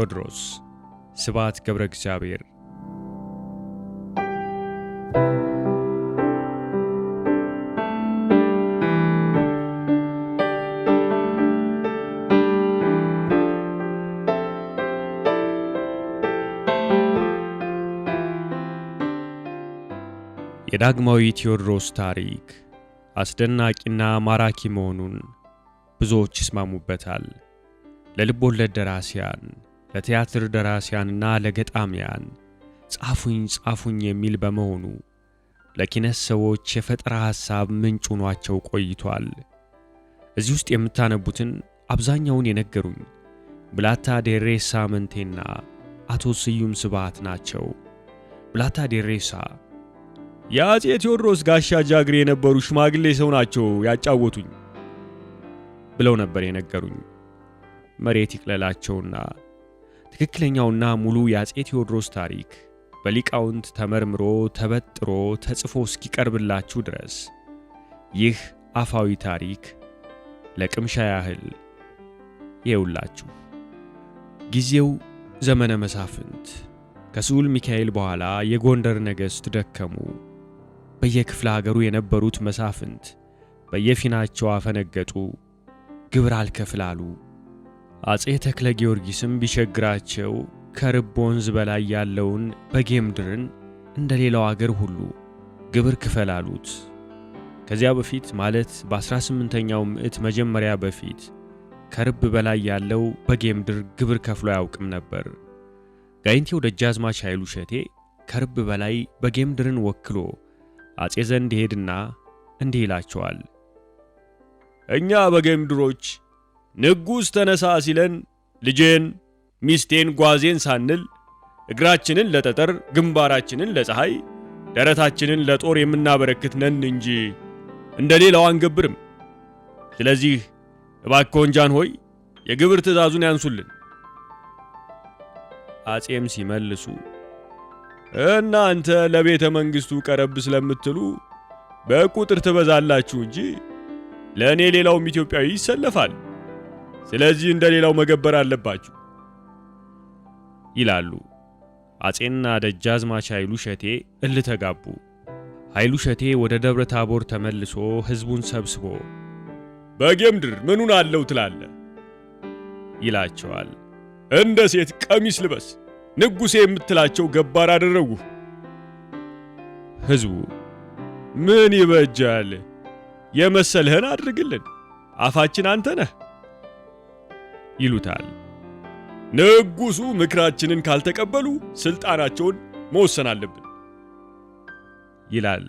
ቴዎድሮስ ስብሐት ገብረ እግዚአብሔር። የዳግማዊ ቴዎድሮስ ታሪክ አስደናቂና ማራኪ መሆኑን ብዙዎች ይስማሙበታል። ለልብ ወለድ ደራሲያን፣ ለቲያትር ደራሲያንና ለገጣሚያን ጻፉኝ የሚል በመሆኑ ለኪነት ሰዎች የፈጠራ ሐሳብ ምንጭ ሆኗቸው ቆይቷል። እዚህ ውስጥ የምታነቡትን አብዛኛውን የነገሩኝ ብላታ ዴሬሳ መንቴና አቶ ስዩም ስብሐት ናቸው። ብላታ ዴሬሳ የአፄ ቴዎድሮስ ጋሻ ጃግሬ የነበሩ ሽማግሌ ሰው ናቸው ያጫወቱኝ ብለው ነበር የነገሩኝ። መሬት ይቅለላቸውና ትክክለኛውና ሙሉ የአፄ ቴዎድሮስ ታሪክ በሊቃውንት ተመርምሮ ተበጥሮ ተጽፎ እስኪቀርብላችሁ ድረስ ይህ አፋዊ ታሪክ ለቅምሻ ያህል ይውላችሁ። ጊዜው ዘመነ መሳፍንት። ከስዑል ሚካኤል በኋላ የጎንደር ነገሥት ደከሙ። በየክፍለ ሀገሩ የነበሩት መሳፍንት በየፊናቸው አፈነገጡ፣ ግብር አልከፍል አሉ። አፄ ተክለ ጊዮርጊስም ቢቸግራቸው ከርብ ወንዝ በላይ ያለውን በጌምድርን እንደ ሌላው አገር ሁሉ ግብር ክፈል አሉት። ከዚያ በፊት ማለት በ18ኛው ምዕት መጀመሪያ በፊት ከርብ በላይ ያለው በጌምድር ግብር ከፍሎ አያውቅም ነበር። ጋይንቴው ደጃዝማች ኃይሉ ሸቴ ከርብ በላይ በጌምድርን ወክሎ አፄ ዘንድ ሄድና እንዲህ ይላቸዋል። እኛ በጌምድሮች ንጉሥ ተነሳ ሲለን ልጄን፣ ሚስቴን፣ ጓዜን ሳንል እግራችንን ለጠጠር ግንባራችንን ለፀሐይ ደረታችንን ለጦር የምናበረክት ነን እንጂ እንደ ሌላው አንገብርም። ስለዚህ እባክዎን ጃንሆይ የግብር ትእዛዙን ያንሱልን። አፄም ሲመልሱ እናንተ ለቤተ መንግሥቱ ቀረብ ስለምትሉ በቁጥር ትበዛላችሁ እንጂ ለእኔ ሌላውም ኢትዮጵያዊ ይሰለፋል። ስለዚህ እንደ ሌላው መገበር አለባችሁ ይላሉ። አፄና ደጃዝማች ኃይሉ ሸቴ እልህ ተጋቡ። ኃይሉ ሸቴ ወደ ደብረ ታቦር ተመልሶ ሕዝቡን ሰብስቦ በጌምድር ምኑን አለው ትላለ ይላቸዋል። እንደ ሴት ቀሚስ ልበስ፣ ንጉሴ የምትላቸው ገባር አደረጉ። ሕዝቡ ምን ይበጃል፣ የመሰልህን አድርግልን፣ አፋችን አንተ ነህ ይሉታል። ንጉሱ ምክራችንን ካልተቀበሉ ስልጣናቸውን መወሰን አለብን ይላል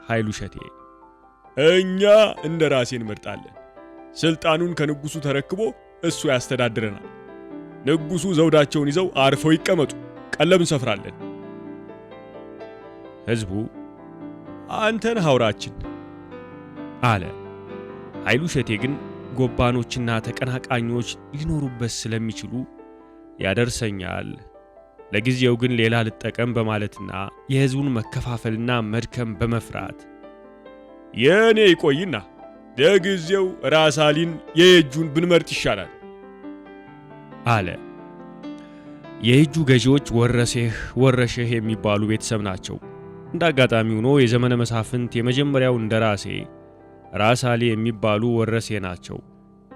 ኃይሉ ሸቴ። እኛ እንደ ራሴ እንመርጣለን። ስልጣኑን ከንጉሱ ተረክቦ እሱ ያስተዳድረናል። ንጉሱ ዘውዳቸውን ይዘው አርፈው ይቀመጡ፣ ቀለብ እንሰፍራለን። ሕዝቡ አንተን ሐውራችን አለ። ኃይሉ ሸቴ ግን ጎባኖችና ተቀናቃኞች ሊኖሩበት ስለሚችሉ ያደርሰኛል፣ ለጊዜው ግን ሌላ ልጠቀም በማለትና የሕዝቡን መከፋፈልና መድከም በመፍራት የኔ ይቆይና ለጊዜው ራስ አሊን የእጁን ብንመርጥ ይሻላል አለ። የእጁ ገዢዎች ወረሼህ የሚባሉ ቤተሰብ ናቸው። እንዳጋጣሚ ሆኖ የዘመነ መሳፍንት የመጀመሪያው እንደራሴ ራስ አሊ የሚባሉ ወረሴ ናቸው።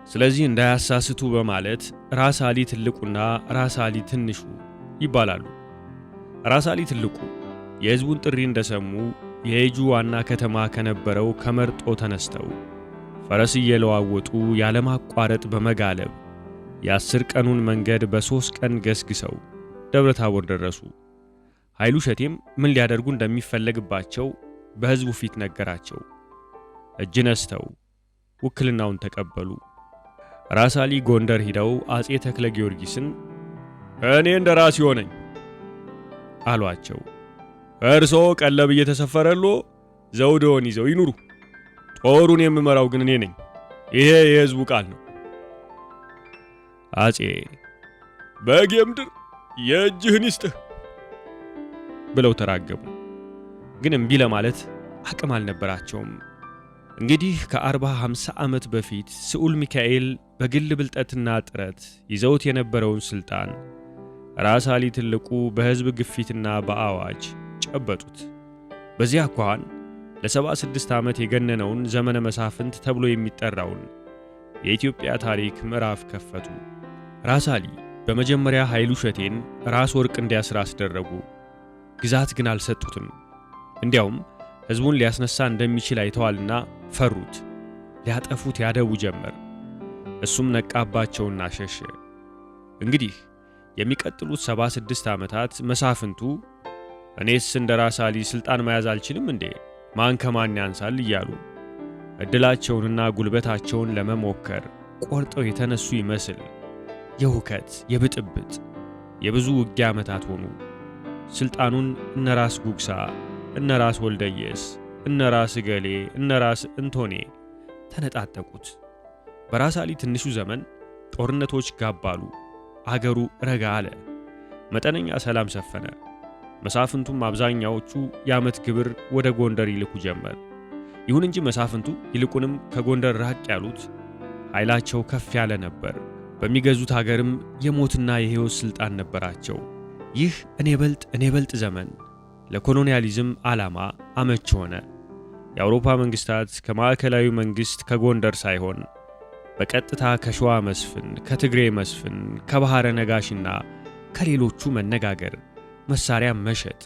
ስለዚህ እንዳያሳስቱ በማለት ራስ አሊ ትልቁና ራስ አሊ ትንሹ ይባላሉ። ራስ አሊ ትልቁ የሕዝቡን ጥሪ እንደሰሙ የእጁ ዋና ከተማ ከነበረው ከመርጦ ተነስተው ፈረስ እየለዋወጡ ያለማቋረጥ በመጋለብ የ10 ቀኑን መንገድ በ3 ቀን ገስግሰው ደብረ ታቦር ደረሱ። ኃይሉ ሸቴም ምን ሊያደርጉ እንደሚፈለግባቸው በሕዝቡ ፊት ነገራቸው። እጅ ነስተው ውክልናውን ተቀበሉ። ራስ አሊ ጎንደር ሂደው አፄ ተክለ ጊዮርጊስን እኔ እንደራሴ ሆነኝ አሏቸው። እርሶ ቀለብ እየተሰፈረሎ ዘውድዎን ይዘው ይኑሩ፣ ጦሩን የምመራው ግን እኔ ነኝ። ይሄ የሕዝቡ ቃል ነው። አፄ በጌምድር የእጅህን ይስጥህ ብለው ተራገቡ። ግን እምቢ ለማለት አቅም አልነበራቸውም። እንግዲህ ከ40-50 ዓመት በፊት ስዑል ሚካኤል በግል ብልጠትና ጥረት ይዘውት የነበረውን ስልጣን ራስ አሊ ትልቁ በህዝብ ግፊትና በአዋጅ ጨበጡት። በዚያ አኳኋን ለ76 ዓመት የገነነውን ዘመነ መሳፍንት ተብሎ የሚጠራውን የኢትዮጵያ ታሪክ ምዕራፍ ከፈቱ። ራስ አሊ በመጀመሪያ ኃይሉ ሸቴን ራስ ወርቅ እንዲያስር አስደረጉ። ግዛት ግን አልሰጡትም። እንዲያውም ህዝቡን ሊያስነሳ እንደሚችል አይተዋልና ፈሩት። ሊያጠፉት ያደቡ ጀመር። እሱም ነቃባቸውና ሸሸ። እንግዲህ የሚቀጥሉት 76 ዓመታት መሳፍንቱ እኔስ እንደ ራስ አሊ ስልጣን መያዝ አልችልም እንዴ? ማን ከማን ያንሳል እያሉ እድላቸውንና ጉልበታቸውን ለመሞከር ቆርጠው የተነሱ ይመስል የሁከት፣ የብጥብጥ፣ የብዙ ውጊያ ዓመታት ሆኑ። ስልጣኑን እነ ራስ ጉግሳ፣ እነ ራስ ወልደየስ፣ እነ ራስ ገሌ፣ እነ ራስ እንቶኔ ተነጣጠቁት። በራስ አሊ ትንሹ ዘመን ጦርነቶች ጋባሉ። አገሩ ረጋ አለ። መጠነኛ ሰላም ሰፈነ። መሳፍንቱም አብዛኛዎቹ የዓመት ግብር ወደ ጎንደር ይልኩ ጀመር። ይሁን እንጂ መሳፍንቱ ይልቁንም ከጎንደር ራቅ ያሉት ኃይላቸው ከፍ ያለ ነበር። በሚገዙት ሀገርም የሞትና የሕይወት ሥልጣን ነበራቸው። ይህ እኔ በልጥ ዘመን ለኮሎኒያሊዝም ዓላማ አመች ሆነ። የአውሮፓ መንግስታት ከማዕከላዊ መንግስት ከጎንደር ሳይሆን በቀጥታ ከሸዋ መስፍን፣ ከትግሬ መስፍን፣ ከባሕረ ነጋሽና ከሌሎቹ መነጋገር፣ መሳሪያ መሸጥ፣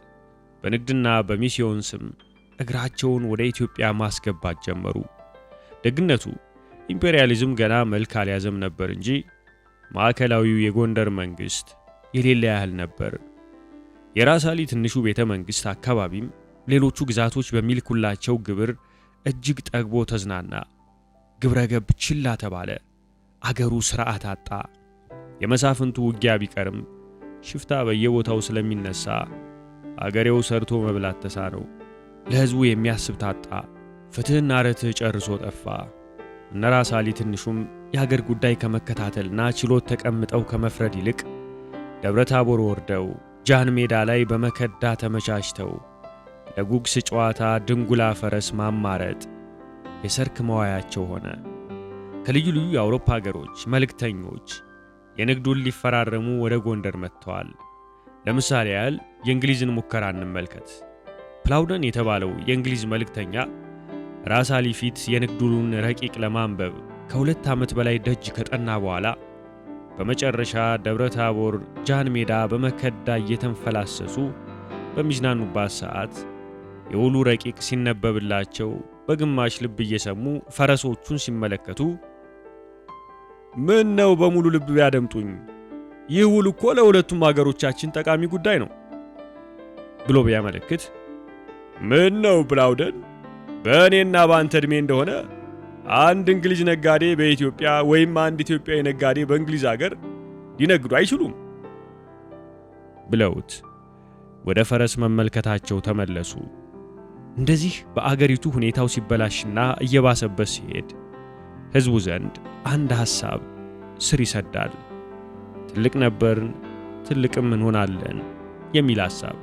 በንግድና በሚስዮን ስም እግራቸውን ወደ ኢትዮጵያ ማስገባት ጀመሩ። ደግነቱ ኢምፔሪያሊዝም ገና መልክ አልያዘም ነበር እንጂ ማዕከላዊው የጎንደር መንግስት የሌለ ያህል ነበር። የራስ አሊ ትንሹ ቤተ መንግስት አካባቢም ሌሎቹ ግዛቶች በሚልኩላቸው ግብር እጅግ ጠግቦ ተዝናና። ግብረገብ ችላ ተባለ። አገሩ ሥርዓት አጣ። የመሳፍንቱ ውጊያ ቢቀርም ሽፍታ በየቦታው ስለሚነሳ አገሬው ሰርቶ መብላት ተሳነው። ለሕዝቡ የሚያስብ ታጣ። ፍትሕና ርትዕ ጨርሶ ጠፋ። እነ ራስ አሊ ትንሹም የሀገር ጉዳይ ከመከታተልና ችሎት ተቀምጠው ከመፍረድ ይልቅ ደብረ ታቦር ወርደው ጃን ሜዳ ላይ በመከዳ ተመቻችተው ለጉግስ ጨዋታ ድንጉላ ፈረስ ማማረጥ የሰርክ መዋያቸው ሆነ። ከልዩ ልዩ የአውሮፓ ሀገሮች መልእክተኞች የንግዱን ሊፈራረሙ ወደ ጎንደር መጥተዋል። ለምሳሌ ያህል የእንግሊዝን ሙከራ እንመልከት። ፕላውደን የተባለው የእንግሊዝ መልእክተኛ ራስ አሊ ፊት የንግዱን ረቂቅ ለማንበብ ከ2 ዓመት በላይ ደጅ ከጠና በኋላ በመጨረሻ ደብረ ታቦር ጃን ሜዳ በመከዳ እየተንፈላሰሱ በሚዝናኑባት ሰዓት የውሉ ረቂቅ ሲነበብላቸው በግማሽ ልብ እየሰሙ ፈረሶቹን ሲመለከቱ ምን ነው በሙሉ ልብ ቢያደምጡኝ፣ ይህ ውል እኮ ለሁለቱም አገሮቻችን ጠቃሚ ጉዳይ ነው ብሎ ቢያመለክት፣ ምን ነው ፕላውደን፣ በእኔና በአንተ ዕድሜ እንደሆነ አንድ እንግሊዝ ነጋዴ በኢትዮጵያ ወይም አንድ ኢትዮጵያዊ ነጋዴ በእንግሊዝ አገር ሊነግዱ አይችሉም ብለውት ወደ ፈረስ መመልከታቸው ተመለሱ። እንደዚህ በአገሪቱ ሁኔታው ሲበላሽና እየባሰበት ሲሄድ ሕዝቡ ዘንድ አንድ ሐሳብ ስር ይሰዳል። ትልቅ ነበርን፣ ትልቅም እንሆናለን የሚል ሐሳብ።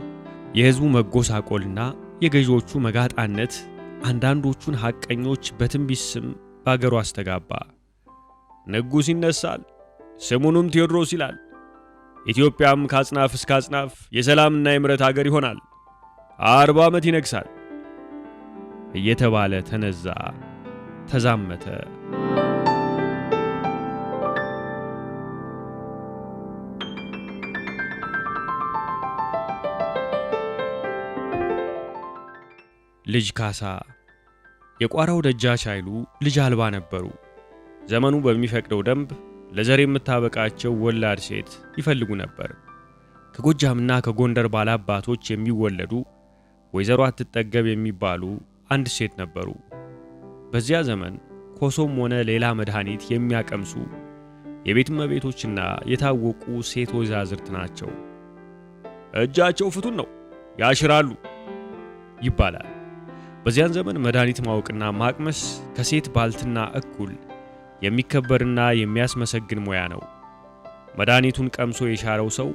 የሕዝቡ መጎሳቆልና የገዢዎቹ መጋጣነት አንዳንዶቹን ሐቀኞች በትንቢት ስም በአገሩ አስተጋባ። ንጉሥ ይነሳል፣ ስሙንም ቴዎድሮስ ይላል። ኢትዮጵያም ከአጽናፍ እስከ አጽናፍ የሰላምና የምሕረት አገር ይሆናል፣ 40 ዓመት ይነግሣል እየተባለ ተነዛ፣ ተዛመተ። ልጅ ካሳ የቋራው ደጃች ኃይሉ ልጅ አልባ ነበሩ። ዘመኑ በሚፈቅደው ደንብ ለዘር የምታበቃቸው ወላድ ሴት ይፈልጉ ነበር። ከጎጃምና ከጎንደር ባላባቶች የሚወለዱ ወይዘሮ አትጠገብ የሚባሉ አንድ ሴት ነበሩ። በዚያ ዘመን ኮሶም ሆነ ሌላ መድኃኒት የሚያቀምሱ የቤት እመቤቶችና የታወቁ ሴት ወይዛዝርት ናቸው። እጃቸው ፍቱን ነው፣ ያሽራሉ ይባላል። በዚያን ዘመን መድኃኒት ማወቅና ማቅመስ ከሴት ባልትና እኩል የሚከበርና የሚያስመሰግን ሙያ ነው። መድኃኒቱን ቀምሶ የሻረው ሰው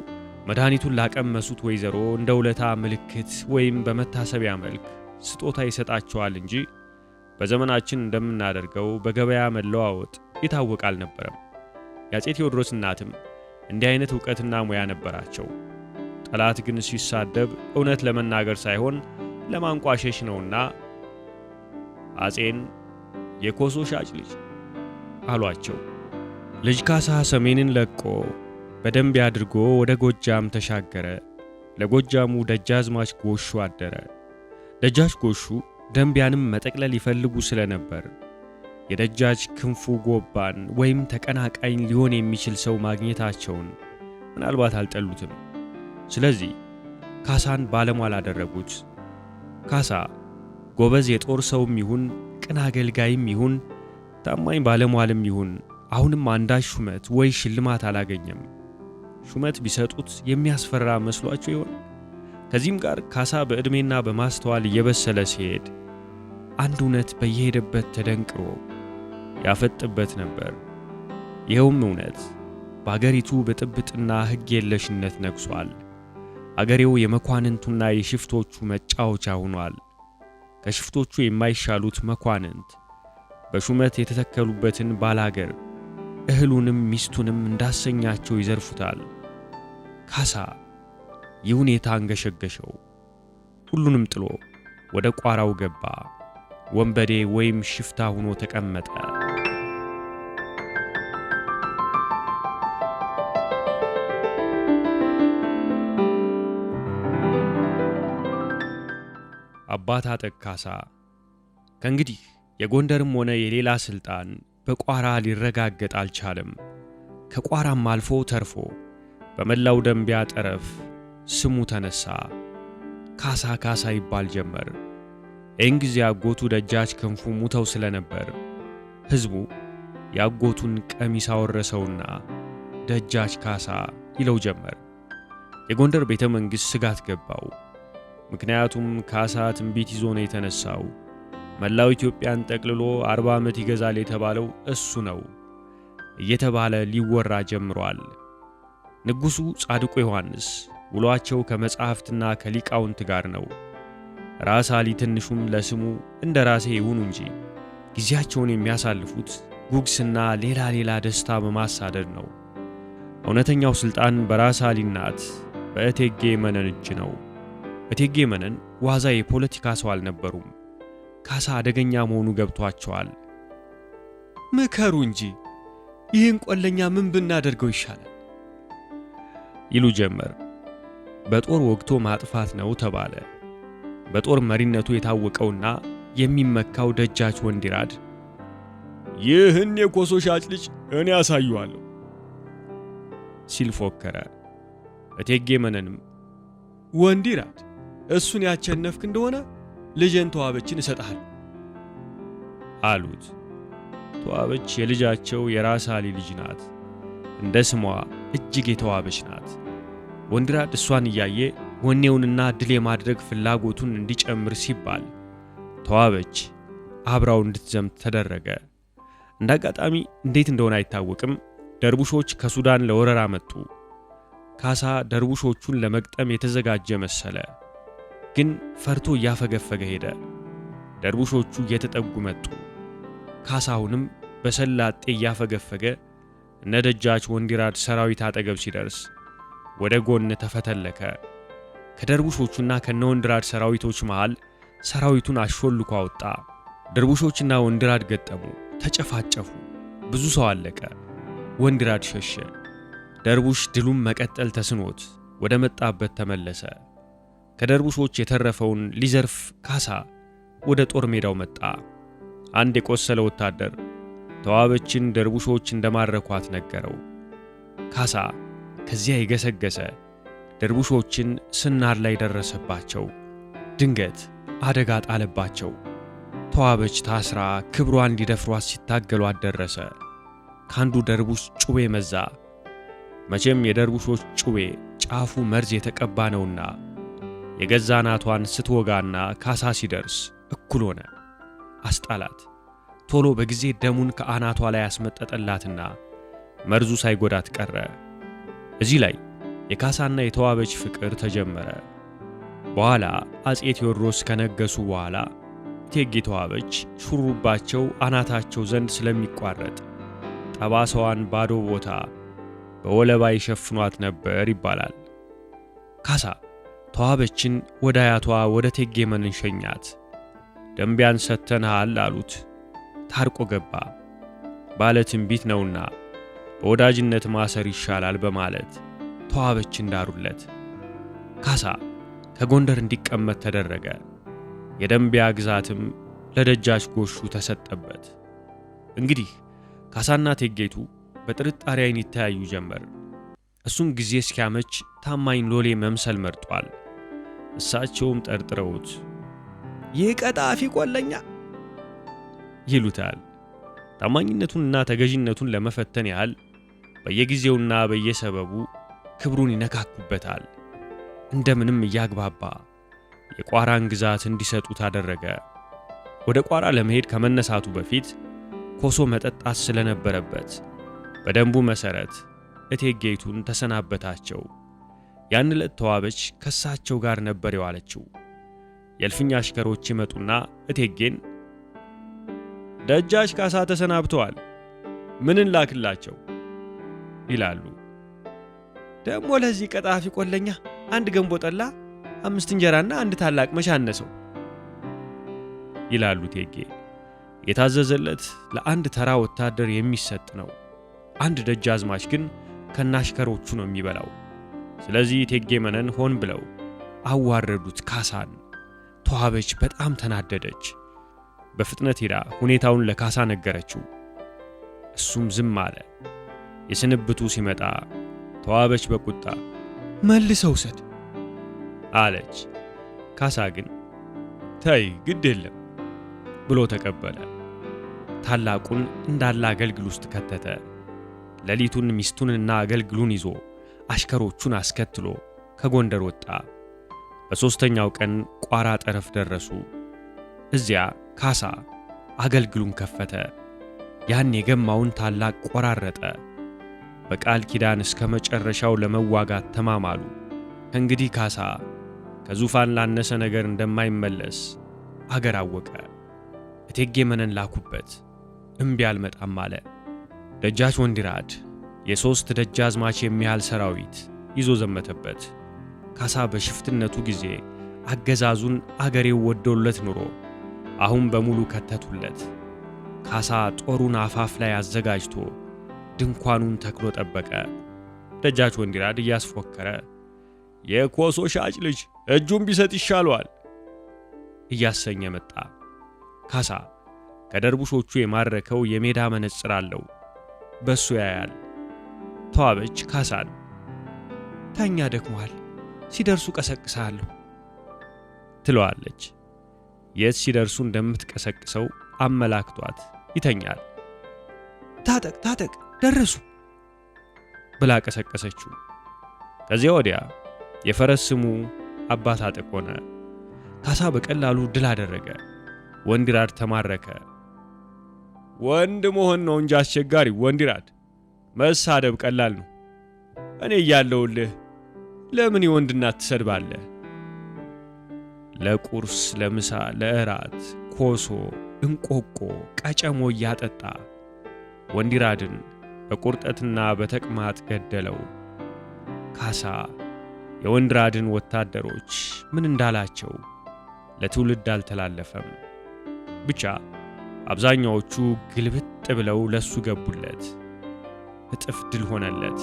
መድኃኒቱን ላቀመሱት ወይዘሮ እንደ ውለታ ምልክት ወይም በመታሰቢያ መልክ ስጦታ ይሰጣቸዋል እንጂ በዘመናችን እንደምናደርገው በገበያ መለዋወጥ የታወቀ አልነበረም። የአፄ ቴዎድሮስ እናትም እንዲህ አይነት ዕውቀትና ሙያ ነበራቸው። ጠላት ግን ሲሳደብ እውነት ለመናገር ሳይሆን ለማንቋሸሽ ነውና አጼን የኮሶ ሻጭ ልጅ አሏቸው። ልጅ ካሳ ሰሜንን ለቆ በደንቢያ አድርጎ ወደ ጎጃም ተሻገረ። ለጎጃሙ ደጃዝማች ጎሹ አደረ። ደጃች ጎሹ ደንቢያንም መጠቅለል ይፈልጉ ስለነበር የደጃች ክንፉ ጎባን ወይም ተቀናቃኝ ሊሆን የሚችል ሰው ማግኘታቸውን ምናልባት አልጠሉትም። ስለዚህ ካሳን ባለሟል አደረጉት። ካሳ ጎበዝ የጦር ሰውም ይሁን ቅን አገልጋይም ይሁን ታማኝ ባለሟልም ይሁን አሁንም አንዳች ሹመት ወይ ሽልማት አላገኘም። ሹመት ቢሰጡት የሚያስፈራ መስሏቸው ይሆን? ከዚህም ጋር ካሳ በዕድሜና በማስተዋል እየበሰለ ሲሄድ አንድ እውነት በየሄደበት ተደንቅሮ ያፈጥበት ነበር። ይኸውም እውነት በአገሪቱ ብጥብጥና ሕግ የለሽነት ነግሷል። አገሬው የመኳንንቱና የሽፍቶቹ መጫወቻ ሆኗል። ከሽፍቶቹ የማይሻሉት መኳንንት በሹመት የተተከሉበትን ባላገር እህሉንም ሚስቱንም እንዳሰኛቸው ይዘርፉታል። ካሳ ይህ ሁኔታ አንገሸገሸው። ሁሉንም ጥሎ ወደ ቋራው ገባ። ወንበዴ ወይም ሽፍታ ሆኖ ተቀመጠ። አባት አጠቅ ካሳ ከእንግዲህ የጎንደርም ሆነ የሌላ ስልጣን በቋራ ሊረጋገጥ አልቻለም። ከቋራም አልፎ ተርፎ በመላው ደንቢያ ጠረፍ ስሙ ተነሳ። ካሳ ካሳ ይባል ጀመር። ይህን ጊዜ አጎቱ ደጃች ክንፉ ሙተው ስለነበር ሕዝቡ የአጎቱን ቀሚስ አወረሰውና ደጃች ካሳ ይለው ጀመር። የጎንደር ቤተ መንግሥት ስጋት ገባው። ምክንያቱም ካሳ ትንቢት ይዞ ነው የተነሳው። መላው ኢትዮጵያን ጠቅልሎ 40 ዓመት ይገዛል የተባለው እሱ ነው እየተባለ ሊወራ ጀምሯል። ንጉሡ ጻድቁ ዮሐንስ ውሏቸው ከመጻሕፍትና ከሊቃውንት ጋር ነው። ራስ አሊ ትንሹም ለስሙ እንደ ራሴ ይሁኑ እንጂ ጊዜያቸውን የሚያሳልፉት ጉግስና ሌላ ደስታ በማሳደድ ነው። እውነተኛው ስልጣን በራስ አሊ እናት በእቴጌ መነን እጅ ነው። እቴጌ መነን ዋዛ የፖለቲካ ሰው አልነበሩም። ካሳ አደገኛ መሆኑ ገብቷቸዋል። ምከሩ እንጂ ይህን ቆለኛ ምን ብናደርገው ይሻላል ይሉ ጀመር። በጦር ወግቶ ማጥፋት ነው ተባለ። በጦር መሪነቱ የታወቀውና የሚመካው ደጃች ወንዲራድ ይህን የኮሶ ሻጭ ልጅ እኔ ያሳዩዋለሁ ሲል ፎከረ። እቴጌ መነንም ወንዲራድ እሱን ያቸነፍክ እንደሆነ ልጄን ተዋበችን እሰጥሃለሁ አሉት። ተዋበች የልጃቸው የራስ አሊ ልጅ ናት። እንደ ስሟ እጅግ የተዋበች ናት። ወንዲራድ እሷን እያየ ወኔውንና ድል የማድረግ ፍላጎቱን እንዲጨምር ሲባል ተዋበች አብራው እንድትዘምት ተደረገ። እንዳጋጣሚ እንዴት እንደሆነ አይታወቅም ደርቡሾች ከሱዳን ለወረራ መጡ። ካሳ ደርቡሾቹን ለመግጠም የተዘጋጀ መሰለ። ግን ፈርቶ እያፈገፈገ ሄደ። ደርቡሾቹ እየተጠጉ መጡ። ካሳውንም በሰላጤ እያፈገፈገ እነ ደጃች ወንዲራድ ሰራዊት አጠገብ ሲደርስ ወደ ጎን ተፈተለከ። ከደርቡሾቹና ከነወንዲራድ ሰራዊቶች መሃል ሰራዊቱን አሾልኮ አወጣ። ደርቡሾችና ወንዲራድ ገጠሙ፣ ተጨፋጨፉ። ብዙ ሰው አለቀ። ወንዲራድ ሸሸ። ደርቡሽ ድሉም መቀጠል ተስኖት ወደ መጣበት ተመለሰ። ከደርቡሾች የተረፈውን ሊዘርፍ ካሳ ወደ ጦር ሜዳው መጣ። አንድ የቆሰለ ወታደር ተዋበችን ደርቡሾች እንደማረኳት ነገረው። ካሳ ከዚያ የገሰገሰ ደርቡሾችን ስናር ላይ ደረሰባቸው። ድንገት አደጋ ጣለባቸው። ተዋበች ታስራ ክብሯን ሊደፍሯት ሲታገሏት ደረሰ። ካንዱ ደርቡሽ ጩቤ መዛ። መቼም የደርቡሾች ጩቤ ጫፉ መርዝ የተቀባ ነውና የገዛ ናቷን ስትወጋና ካሳ ሲደርስ እኩል ሆነ። አስጣላት። ቶሎ በጊዜ ደሙን ከአናቷ ላይ ያስመጠጠላትና መርዙ ሳይጎዳት ቀረ። እዚህ ላይ የካሳና የተዋበች ፍቅር ተጀመረ። በኋላ አጼ ቴዎድሮስ ከነገሱ በኋላ እቴጌ ተዋበች ሹሩባቸው አናታቸው ዘንድ ስለሚቋረጥ ጠባሳዋን ባዶ ቦታ በወለባ ይሸፍኗት ነበር ይባላል። ካሳ ተዋበችን ወደ አያቷ ወደ እቴጌ መነን ሸኛት። ደንቢያን ሰጥተንሃል አሉት። ታርቆ ገባ። ባለ ትንቢት ነውና በወዳጅነት ማሰር ይሻላል በማለት ተዋበችን ዳሩለት። ካሳ ከጎንደር እንዲቀመጥ ተደረገ። የደንቢያ ግዛትም ለደጃች ጎሹ ተሰጠበት። እንግዲህ ካሳና እቴጌይቱ በጥርጣሬ ዓይን ይተያዩ ጀመር። እሱም ጊዜ እስኪያመች ታማኝ ሎሌ መምሰል መርጧል። እሳቸውም ጠርጥረውት ይህ ቀጣፊ ቆለኛ ይሉታል። ታማኝነቱንና ተገዥነቱን ለመፈተን ያህል በየጊዜውና በየሰበቡ ክብሩን ይነካኩበታል። እንደምንም እያግባባ የቋራን ግዛት እንዲሰጡት አደረገ። ወደ ቋራ ለመሄድ ከመነሳቱ በፊት ኮሶ መጠጣት ስለነበረበት በደንቡ መሰረት እቴጌይቱን ተሰናበታቸው። ያን ዕለት ተዋበች ከሳቸው ጋር ነበር የዋለችው። የእልፍኝ አሽከሮች ይመጡና እቴጌን ደጃች ካሳ ተሰናብተዋል፣ ምን እንላክላቸው ይላሉ። ደግሞ ለዚህ ቀጣፊ ቆለኛ 1 ገንቦ ጠላ፣ 5 እንጀራና 1 ታላቅ መቻነሰው ይላሉ እቴጌ። የታዘዘለት ለአንድ ተራ ወታደር የሚሰጥ ነው። አንድ ደጃዝማች ግን ከናሽከሮቹ ነው የሚበላው። ስለዚህ እቴጌ መነን ሆን ብለው አዋረዱት ካሳን። ተዋበች በጣም ተናደደች። በፍጥነት ሄዳ ሁኔታውን ለካሳ ነገረችው። እሱም ዝም አለ። የስንብቱ ሲመጣ ተዋበች በቁጣ መልሰው ውሰድ አለች። ካሳ ግን ተይ ግድ የለም ብሎ ተቀበለ። ታላቁን እንዳለ አገልግል ውስጥ ከተተ። ሌሊቱን ሚስቱንና አገልግሉን ይዞ አሽከሮቹን አስከትሎ ከጎንደር ወጣ። በሦስተኛው ቀን ቋራ ጠረፍ ደረሱ። እዚያ ካሳ አገልግሉን ከፈተ። ያን የገማውን ታላቅ ቆራረጠ። በቃል ኪዳን እስከ መጨረሻው ለመዋጋት ተማማሉ። እንግዲህ ካሳ ከዙፋን ላነሰ ነገር እንደማይመለስ አገር አወቀ። እቴጌ መነን ላኩበት። እምቢ አልመጣም አለ። ደጃች ወንዲራድ የ3 ደጃዝማች የሚያህል ሰራዊት ይዞ ዘመተበት። ካሳ በሽፍትነቱ ጊዜ አገዛዙን አገሬው ወዶለት ኑሮ አሁን በሙሉ ከተቱለት። ካሳ ጦሩን አፋፍ ላይ አዘጋጅቶ ድንኳኑን ተክሎ ጠበቀ። ደጃች ወንዲራድ እያስፎከረ የኮሶ ሻጭ ልጅ እጁን ቢሰጥ ይሻለዋል እያሰኘ መጣ። ካሳ ከደርቡሾቹ የማረከው የሜዳ መነጽር አለው። በሱ ያያል። ተዋበች ካሳን ተኛ ደክሟል፣ ሲደርሱ ቀሰቅሳለሁ ትለዋለች። የት ሲደርሱ እንደምትቀሰቅሰው አመላክቷት ይተኛል። ታጠቅ ደረሱ ብላ ቀሰቀሰችው። ከዚያ ወዲያ የፈረስ ስሙ አባ ታጠቅ ሆነ። ካሳ በቀላሉ ድል አደረገ። ወንዲራድ ተማረከ። ወንድ መሆን ነው እንጂ አስቸጋሪ ወንዲራድ፣ መሳደብ ቀላል ነው። እኔ እያለሁልህ ለምን የወንድ እናት ትሰድባለህ? ለቁርስ፣ ለምሳ፣ ለእራት ኮሶ፣ እንቆቆ፣ ቀጨሞ እያጠጣ ወንዲራድን በቁርጠትና በተቅማጥ ገደለው። ካሳ የወንዲራድን ወታደሮች ምን እንዳላቸው ለትውልድ አልተላለፈም። ብቻ አብዛኛዎቹ ግልብጥ ብለው ለሱ ገቡለት። እጥፍ ድል ሆነለት።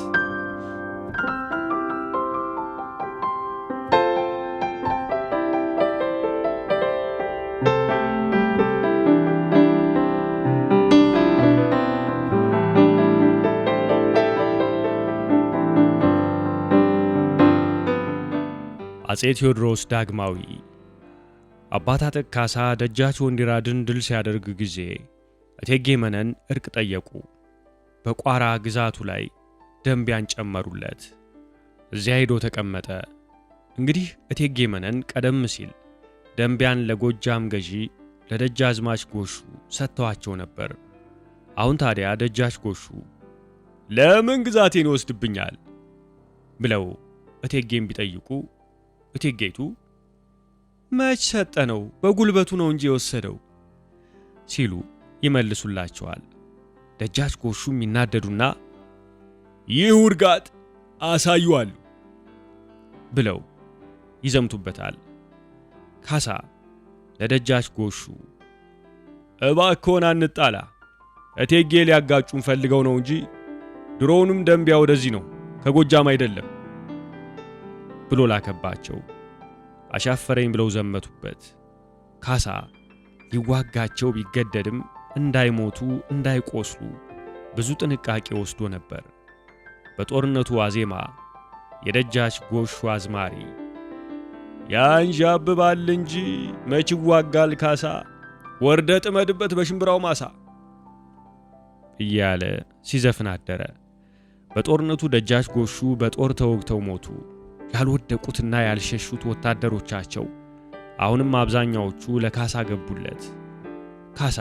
አፄ ቴዎድሮስ ዳግማዊ አባ ታጠቅ ካሳ ደጃች ወንዲራድን ድል ሲያደርግ ጊዜ እቴጌ መነን እርቅ ጠየቁ። በቋራ ግዛቱ ላይ ደንቢያን ጨመሩለት። እዚያ ሄዶ ተቀመጠ። እንግዲህ እቴጌ መነን ቀደም ሲል ደንቢያን ለጎጃም ገዢ ለደጃዝማች ጎሹ ሰጥተዋቸው ነበር። አሁን ታዲያ ደጃች ጎሹ ለምን ግዛቴን ይወስድብኛል ብለው እቴጌን ቢጠይቁ እቴጌይቱ መች ሰጠነው በጉልበቱ ነው እንጂ የወሰደው ሲሉ ይመልሱላቸዋል። ደጃች ጎሹም ይናደዱና ይህ ውርጋጥ አሳዩአለሁ ብለው ይዘምቱበታል። ካሳ ለደጃች ጎሹ እባክዎን አንጣላ፣ እቴጌ ሊያጋጩን ፈልገው ነው እንጂ ድሮውንም ደንቢያ ወደዚህ ነው፣ ከጎጃም አይደለም ብሎ ላከባቸው። አሻፈረኝ ብለው ዘመቱበት። ካሳ ሊዋጋቸው ቢገደድም እንዳይሞቱ እንዳይቆስሉ ብዙ ጥንቃቄ ወስዶ ነበር። በጦርነቱ ዋዜማ የደጃች ጎሹ አዝማሪ ያንዣብባል እንጂ መች ይዋጋል ካሳ፣ ወርደ ጥመድበት በሽምብራው ማሳ እያለ ሲዘፍን አደረ። በጦርነቱ ደጃች ጎሹ በጦር ተወግተው ሞቱ። ያልወደቁትና ያልሸሹት ወታደሮቻቸው አሁንም አብዛኛዎቹ ለካሳ ገቡለት። ካሳ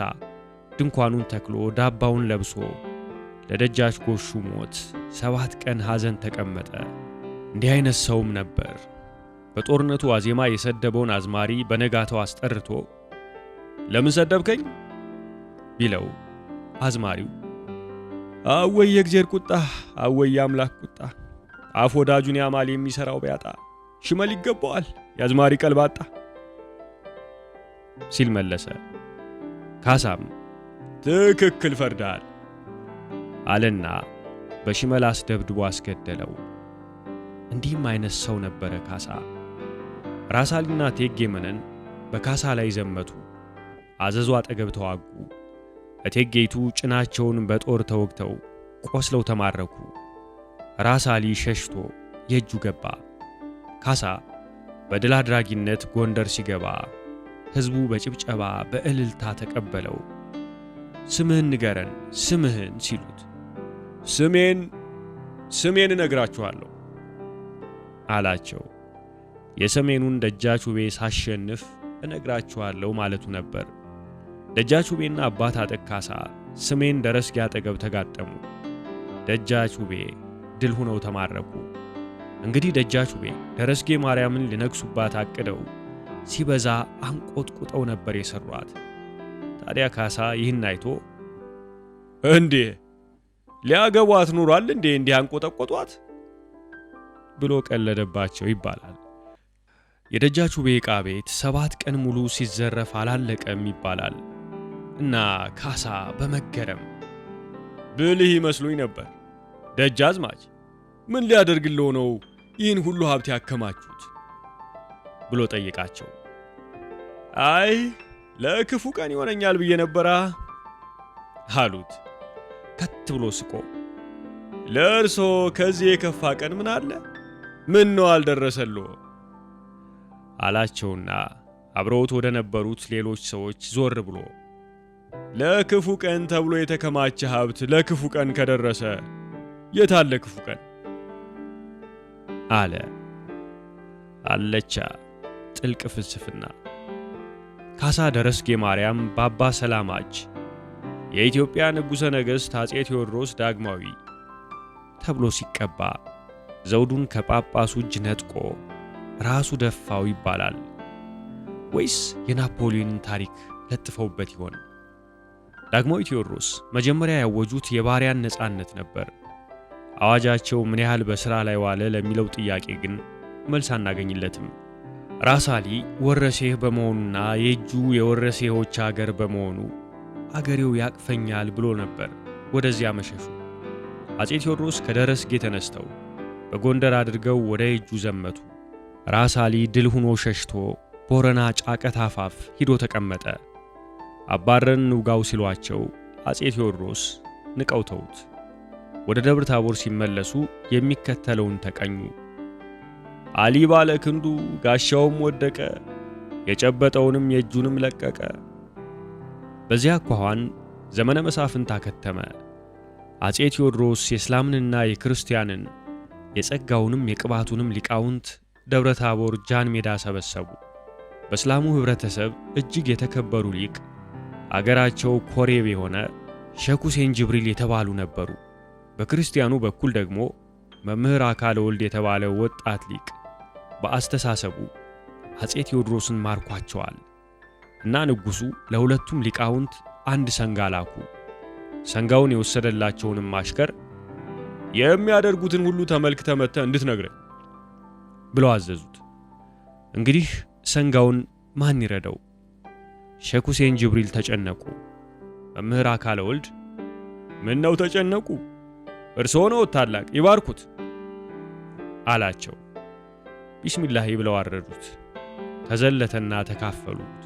ድንኳኑን ተክሎ ዳባውን ለብሶ ለደጃች ጎሹ ሞት 7 ቀን ሐዘን ተቀመጠ። እንዲህ አይነት ሰውም ነበር። በጦርነቱ ዋዜማ የሰደበውን አዝማሪ በነጋታው አስጠርቶ ለምን ሰደብከኝ ቢለው አዝማሪው አወይ የእግዚአብሔር ቁጣ፣ አወይ የአምላክ ቁጣ፣ አፍ ወዳጁን ያማል የሚሰራው ቢያጣ፣ ሽመል ይገባዋል የአዝማሪ ቀልባጣ ሲል መለሰ። ካሳም ትክክል ፈርዳል አለና በሽመል አስደብድቦ አስገደለው። እንዲህም አይነት ሰው ነበረ ካሳ። ራሳሊና እቴጌ መነን በካሳ ላይ ዘመቱ። አዘዙ አጠገብ ተዋጉ። እቴጌይቱ ጭናቸውን በጦር ተወግተው ቆስለው ተማረኩ። ራሳሊ ሸሽቶ የእጁ ገባ። ካሳ በድል አድራጊነት ጎንደር ሲገባ ሕዝቡ በጭብጨባ በእልልታ ተቀበለው። ስምህን ንገረን ስምህን ሲሉት ስሜን እነግራችኋለሁ አላቸው። የሰሜኑን ደጃች ውቤ ሳሸንፍ እነግራችኋለሁ ማለቱ ነበር። ደጃች ውቤና አባት አጠቅ ካሳ ሰሜን ደረስጌ አጠገብ ተጋጠሙ። ደጃች ውቤ ድል ሆነው ተማረኩ። እንግዲህ ደጃች ውቤ ደረስጌ ማርያምን ሊነግሱባት አቅደው ሲበዛ አንቆጥቁጠው ነበር የሰሯት። ታዲያ ካሳ ይህን አይቶ እንዴ ሊያገቧት ኑሯል እንዴ እንዲህ አንቆጠቆጧት ብሎ ቀለደባቸው ይባላል። የደጃች ውቤ ዕቃ ቤት 7 ቀን ሙሉ ሲዘረፍ አላለቀም ይባላል። እና ካሳ በመገረም ብልህ ይመስሉኝ ነበር፣ ደጃዝማች ምን ሊያደርግልዎ ነው ይህን ሁሉ ሀብት ያከማቹት ብሎ ጠየቃቸው። አይ ለክፉ ቀን ይሆነኛል ብዬ ነበራ አሉት ከት ብሎ ስቆ። ለእርሶ ከዚህ የከፋ ቀን ምን አለ? ምን ነው አልደረሰልዎ አላቸውና አብረውት ወደ ነበሩት ሌሎች ሰዎች ዞር ብሎ ለክፉ ቀን ተብሎ የተከማቸ ሀብት ለክፉ ቀን ከደረሰ የታለ ክፉ ቀን አለ። አለቻ ጥልቅ ፍልስፍና። ካሳ ደረስጌ ማርያም ባባ ሰላማች የኢትዮጵያ ንጉሠ ነገሥት አጼ ቴዎድሮስ ዳግማዊ ተብሎ ሲቀባ ዘውዱን ከጳጳሱ እጅ ነጥቆ ራሱ ደፋው ይባላል ወይስ የናፖሊዮንን ታሪክ ለጥፈውበት ይሆን? ዳግማዊ ቴዎድሮስ መጀመሪያ ያወጁት የባሪያን ነጻነት ነበር። አዋጃቸው ምን ያህል በሥራ ላይ ዋለ ለሚለው ጥያቄ ግን መልስ አናገኝለትም። ራሳሊ ወረሴህ በመሆኑና የእጁ የወረሴዎች አገር በመሆኑ አገሬው ያቅፈኛል ብሎ ነበር ወደዚያ መሸሹ። አጼ ቴዎድሮስ ከደረስጌ ተነስተው በጎንደር አድርገው ወደ እጁ ዘመቱ። ራሳሊ ድል ሆኖ ሸሽቶ ቦረና ጫቀት አፋፍ ሂዶ ተቀመጠ። አባረን ንውጋው ሲሏቸው አጼ ቴዎድሮስ ንቀውተውት ወደ ደብረ ታቦር ሲመለሱ የሚከተለውን ተቀኙ። አሊ ባለ ክንዱ ጋሻውም ወደቀ፣ የጨበጠውንም የእጁንም ለቀቀ። በዚያ አኳኋን ዘመነ መሳፍንት አከተመ። አጼ ቴዎድሮስ የእስላምንና የክርስቲያንን የጸጋውንም የቅባቱንም ሊቃውንት ደብረ ታቦር ጃን ሜዳ ሰበሰቡ። በእስላሙ ህብረተሰብ እጅግ የተከበሩ ሊቅ አገራቸው ኮሬብ የሆነ ሼክ ሁሴን ጅብሪል የተባሉ ነበሩ። በክርስቲያኑ በኩል ደግሞ መምህር አካለ ወልድ የተባለ ወጣት ሊቅ በአስተሳሰቡ አጼ ቴዎድሮስን ማርኳቸዋል እና ንጉሡ ለሁለቱም ሊቃውንት አንድ ሰንጋ ላኩ። ሰንጋውን የወሰደላቸውንም ማሽከር የሚያደርጉትን ሁሉ ተመልክተህ መጥተህ እንድትነግረኝ ብለው አዘዙት። እንግዲህ ሰንጋውን ማን ይረዳው? ሼክ ሁሴን ጅብሪል ተጨነቁ። መምህር አካለ ወልድ ምን ነው ተጨነቁ? እርስዎ ነው ታላቅ፣ ይባርኩት አላቸው። ቢስሚላህ ብለው አረዱት። ተዘለተና ተካፈሉት።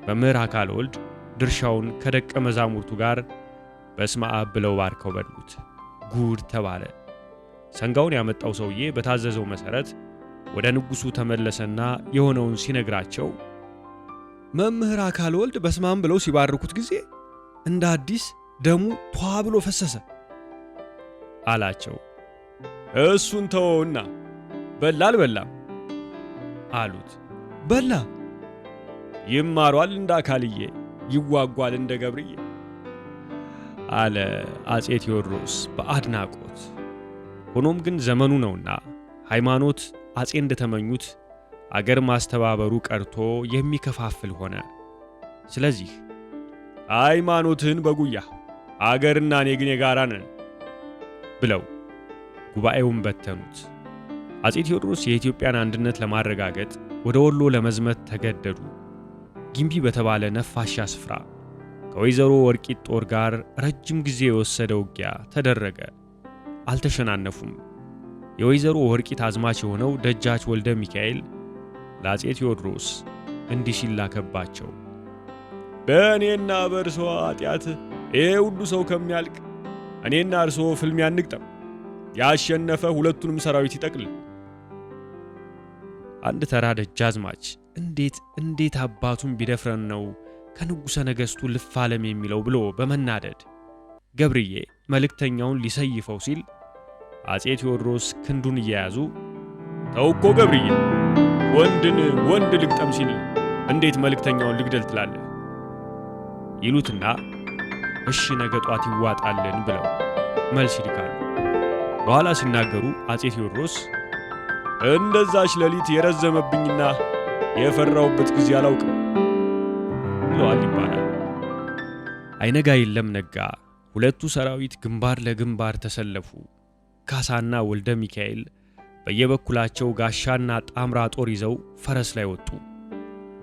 መምህር አካለ ወልድ ድርሻውን ከደቀ መዛሙርቱ ጋር በስመ አብ ብለው ባርከው በሉት። ጉድ ተባለ። ሰንጋውን ያመጣው ሰውዬ በታዘዘው መሰረት ወደ ንጉሱ ተመለሰና የሆነውን ሲነግራቸው መምህር አካለ ወልድ በስመ አብ ብለው ሲባርኩት ጊዜ እንደ አዲስ ደሙ ቷ ብሎ ፈሰሰ አላቸው። እሱን ተወውና በላ አልበላም አሉት። በላ። ይማሯል እንደ አካልዬ፣ ይዋጓል እንደ ገብርዬ አለ አጼ ቴዎድሮስ በአድናቆት። ሆኖም ግን ዘመኑ ነውና ሃይማኖት አጼ እንደተመኙት አገር ማስተባበሩ ቀርቶ የሚከፋፍል ሆነ። ስለዚህ ሃይማኖትን በጉያ አገርና እኔ ግን የጋራ ነን ብለው ጉባኤውን በተኑት። አጼ ቴዎድሮስ የኢትዮጵያን አንድነት ለማረጋገጥ ወደ ወሎ ለመዝመት ተገደዱ። ጊምቢ በተባለ ነፋሻ ስፍራ ከወይዘሮ ወርቂት ጦር ጋር ረጅም ጊዜ የወሰደ ውጊያ ተደረገ። አልተሸናነፉም። የወይዘሮ ወርቂት አዝማች የሆነው ደጃች ወልደ ሚካኤል ለአጼ ቴዎድሮስ እንዲህ ሲል ላከባቸው። በእኔና በእርሶ ኃጢአት ይሄ ሁሉ ሰው ከሚያልቅ እኔና እርሶ ፍልሚያ እንግጠም፣ ያሸነፈ ሁለቱንም ሰራዊት ይጠቅልል። አንድ ተራ ደጃዝማች እንዴት አባቱን ቢደፍረን ነው ከንጉሠ ነገሥቱ ልፋለም የሚለው ብሎ በመናደድ ገብርዬ መልእክተኛውን ሊሰይፈው ሲል አጼ ቴዎድሮስ ክንዱን እየያዙ ተውኮ ገብርዬ፣ ወንድን ወንድ ልግጠም ሲል እንዴት መልእክተኛውን ልግደል ትላለህ? ይሉትና እሺ ነገ ጧት ይዋጣልን ብለው መልስ ይልካሉ። በኋላ ሲናገሩ አጼ ቴዎድሮስ እንደዛች ሌሊት የረዘመብኝና የፈራውበት ጊዜ አላውቅም ብለዋል ይባላል። አይነጋ የለም ነጋ። ሁለቱ ሰራዊት ግንባር ለግንባር ተሰለፉ። ካሳና ወልደ ሚካኤል በየበኩላቸው ጋሻና ጣምራ ጦር ይዘው ፈረስ ላይ ወጡ።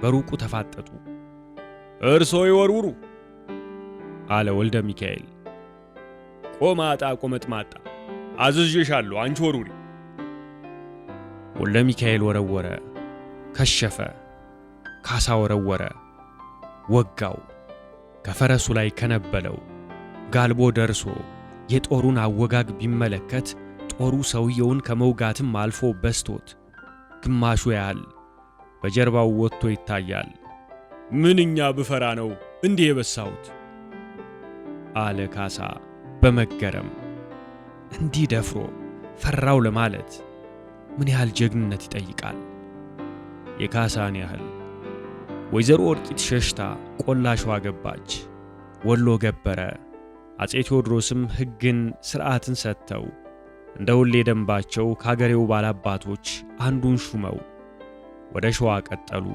በሩቁ ተፋጠጡ። እርሶ ይወርውሩ አለ ወልደ ሚካኤል። ቆማጣ ቆመጥማጣ አዝዤሻለሁ፣ አንቺ ወርውሪ። ወልደ ሚካኤል ወረወረ፣ ከሸፈ። ካሳ ወረወረ፣ ወጋው። ከፈረሱ ላይ ከነበለው ጋልቦ ደርሶ የጦሩን አወጋግ ቢመለከት ጦሩ ሰውየውን ከመውጋትም አልፎ በስቶት ግማሹ ያህል በጀርባው ወጥቶ ይታያል። ምንኛ ብፈራ ነው እንዲህ የበሳሁት አለ ካሳ በመገረም። እንዲህ ደፍሮ ፈራው ለማለት ምን ያህል ጀግንነት ይጠይቃል? የካሳን ያህል። ወይዘሮ ወርቂት ሸሽታ ቆላሽዋ ገባች። ወሎ ገበረ። አጼ ቴዎድሮስም ሕግን ሥርዓትን ሰጥተው እንደ ሁሌ ደንባቸው ከአገሬው ባላባቶች አንዱን ሹመው ወደ ሸዋ ቀጠሉ።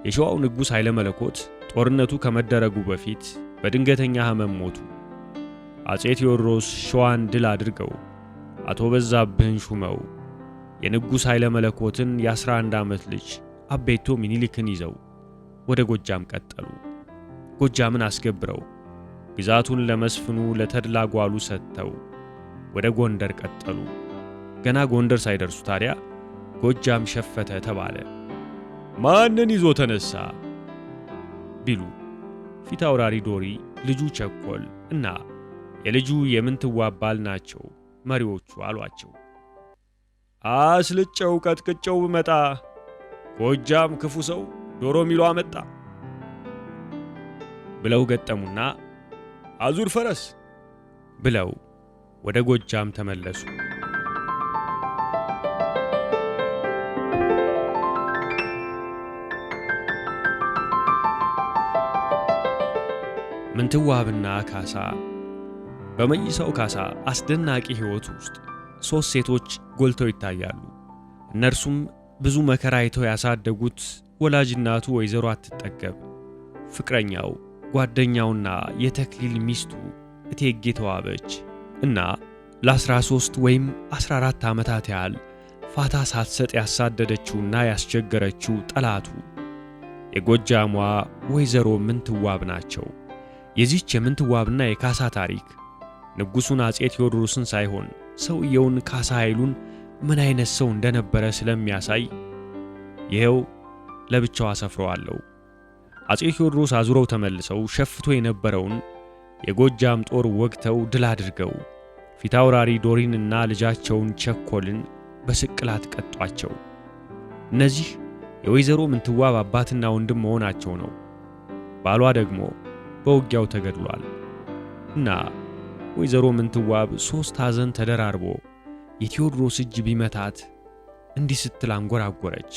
የሸዋው ንጉሥ ኃይለ መለኮት ጦርነቱ ከመደረጉ በፊት በድንገተኛ ሕመም ሞቱ። አጼ ቴዎድሮስ ሸዋን ድል አድርገው አቶ በዛብህን ሹመው የንጉሥ ኃይለ መለኮትን የ11 ዓመት ልጅ አቤቶ ሚኒሊክን ይዘው ወደ ጎጃም ቀጠሉ። ጎጃምን አስገብረው ግዛቱን ለመስፍኑ ለተድላ ጓሉ ሰጥተው ወደ ጎንደር ቀጠሉ። ገና ጎንደር ሳይደርሱ ታዲያ ጎጃም ሸፈተ ተባለ። ማንን ይዞ ተነሳ ቢሉ ፊት አውራሪ ዶሪ፣ ልጁ ቸኮል እና የልጁ የምንትዋብ ባል ናቸው መሪዎቹ አሏቸው። አስልጨው ቀጥቅጨው ብመጣ ጎጃም ክፉ ሰው ዶሮ ሚሎ አመጣ ብለው ገጠሙና አዙር ፈረስ ብለው ወደ ጎጃም ተመለሱ። ምንትዋብና ካሳ። በመይሳው ካሳ አስደናቂ ሕይወት ውስጥ 3 ሴቶች ጎልተው ይታያሉ። እነርሱም ብዙ መከራ አይተው ያሳደጉት ወላጅ እናቱ ወይዘሮ አትጠገብ፣ ፍቅረኛው ጓደኛውና የተክሊል ሚስቱ እቴጌ ተዋበች እና ለ13 ወይም 14 ዓመታት ያህል ፋታ ሳትሰጥ ያሳደደችውና ያስቸገረችው ጠላቱ የጎጃሟ ወይዘሮ ምንትዋብ ናቸው። የዚህች የምንትዋብና የካሳ ታሪክ ንጉሡን አፄ ቴዎድሮስን ሳይሆን ሰውየውን ካሳ ኃይሉን ምን አይነት ሰው እንደነበረ ስለሚያሳይ ይሄው ለብቻው አሰፍረዋለሁ። አፄ ቴዎድሮስ አዙረው ተመልሰው ሸፍቶ የነበረውን የጎጃም ጦር ወግተው ድል አድርገው ፊታውራሪ ዶሪንና ልጃቸውን ቸኮልን በስቅላት ቀጧቸው። እነዚህ የወይዘሮ ምንትዋብ አባትና ወንድም መሆናቸው ነው። ባሏ ደግሞ በውጊያው ተገድሏል እና ወይዘሮ ምንትዋብ 3 ሐዘን ተደራርቦ የቴዎድሮስ እጅ ቢመታት እንዲህ ስትል አንጎራጎረች።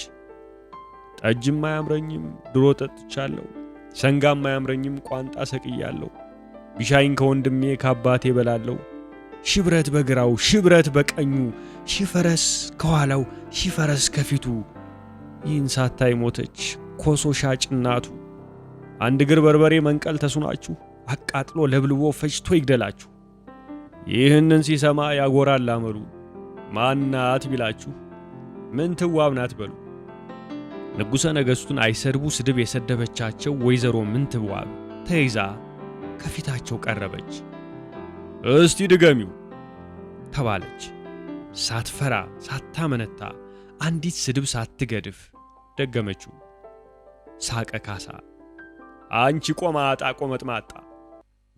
ጠጅም አያምረኝም ድሮ ጠጥቻለሁ፣ ሰንጋም አያምረኝም ቋንጣ ሰቅያለሁ፣ ቢሻይን ከወንድሜ ከአባቴ በላለሁ፣ ሽብረት በግራው ሽብረት በቀኙ፣ ሺፈረስ ከኋላው ሺፈረስ ከፊቱ፣ ይህን ሳታይ ሞተች ኮሶ ሻጭ እናቱ። አንድ እግር በርበሬ መንቀል ተሱናችሁ አቃጥሎ ለብልቦ ፈጅቶ ይግደላችሁ። ይህንን ሲሰማ ያጎራል አመሉ። ማናት ቢላችሁ ምንትዋብ ናት በሉ። ንጉሠ ነገሥቱን አይሰድቡ ስድብ የሰደበቻቸው ወይዘሮ ምንትዋብ ተይዛ ከፊታቸው ቀረበች። እስቲ ድገሚው ተባለች። ሳትፈራ ሳታመነታ አንዲት ስድብ ሳትገድፍ ደገመችው። ሳቀ ካሳ። አንቺ ቆማጣ ቆመጥማጣ፣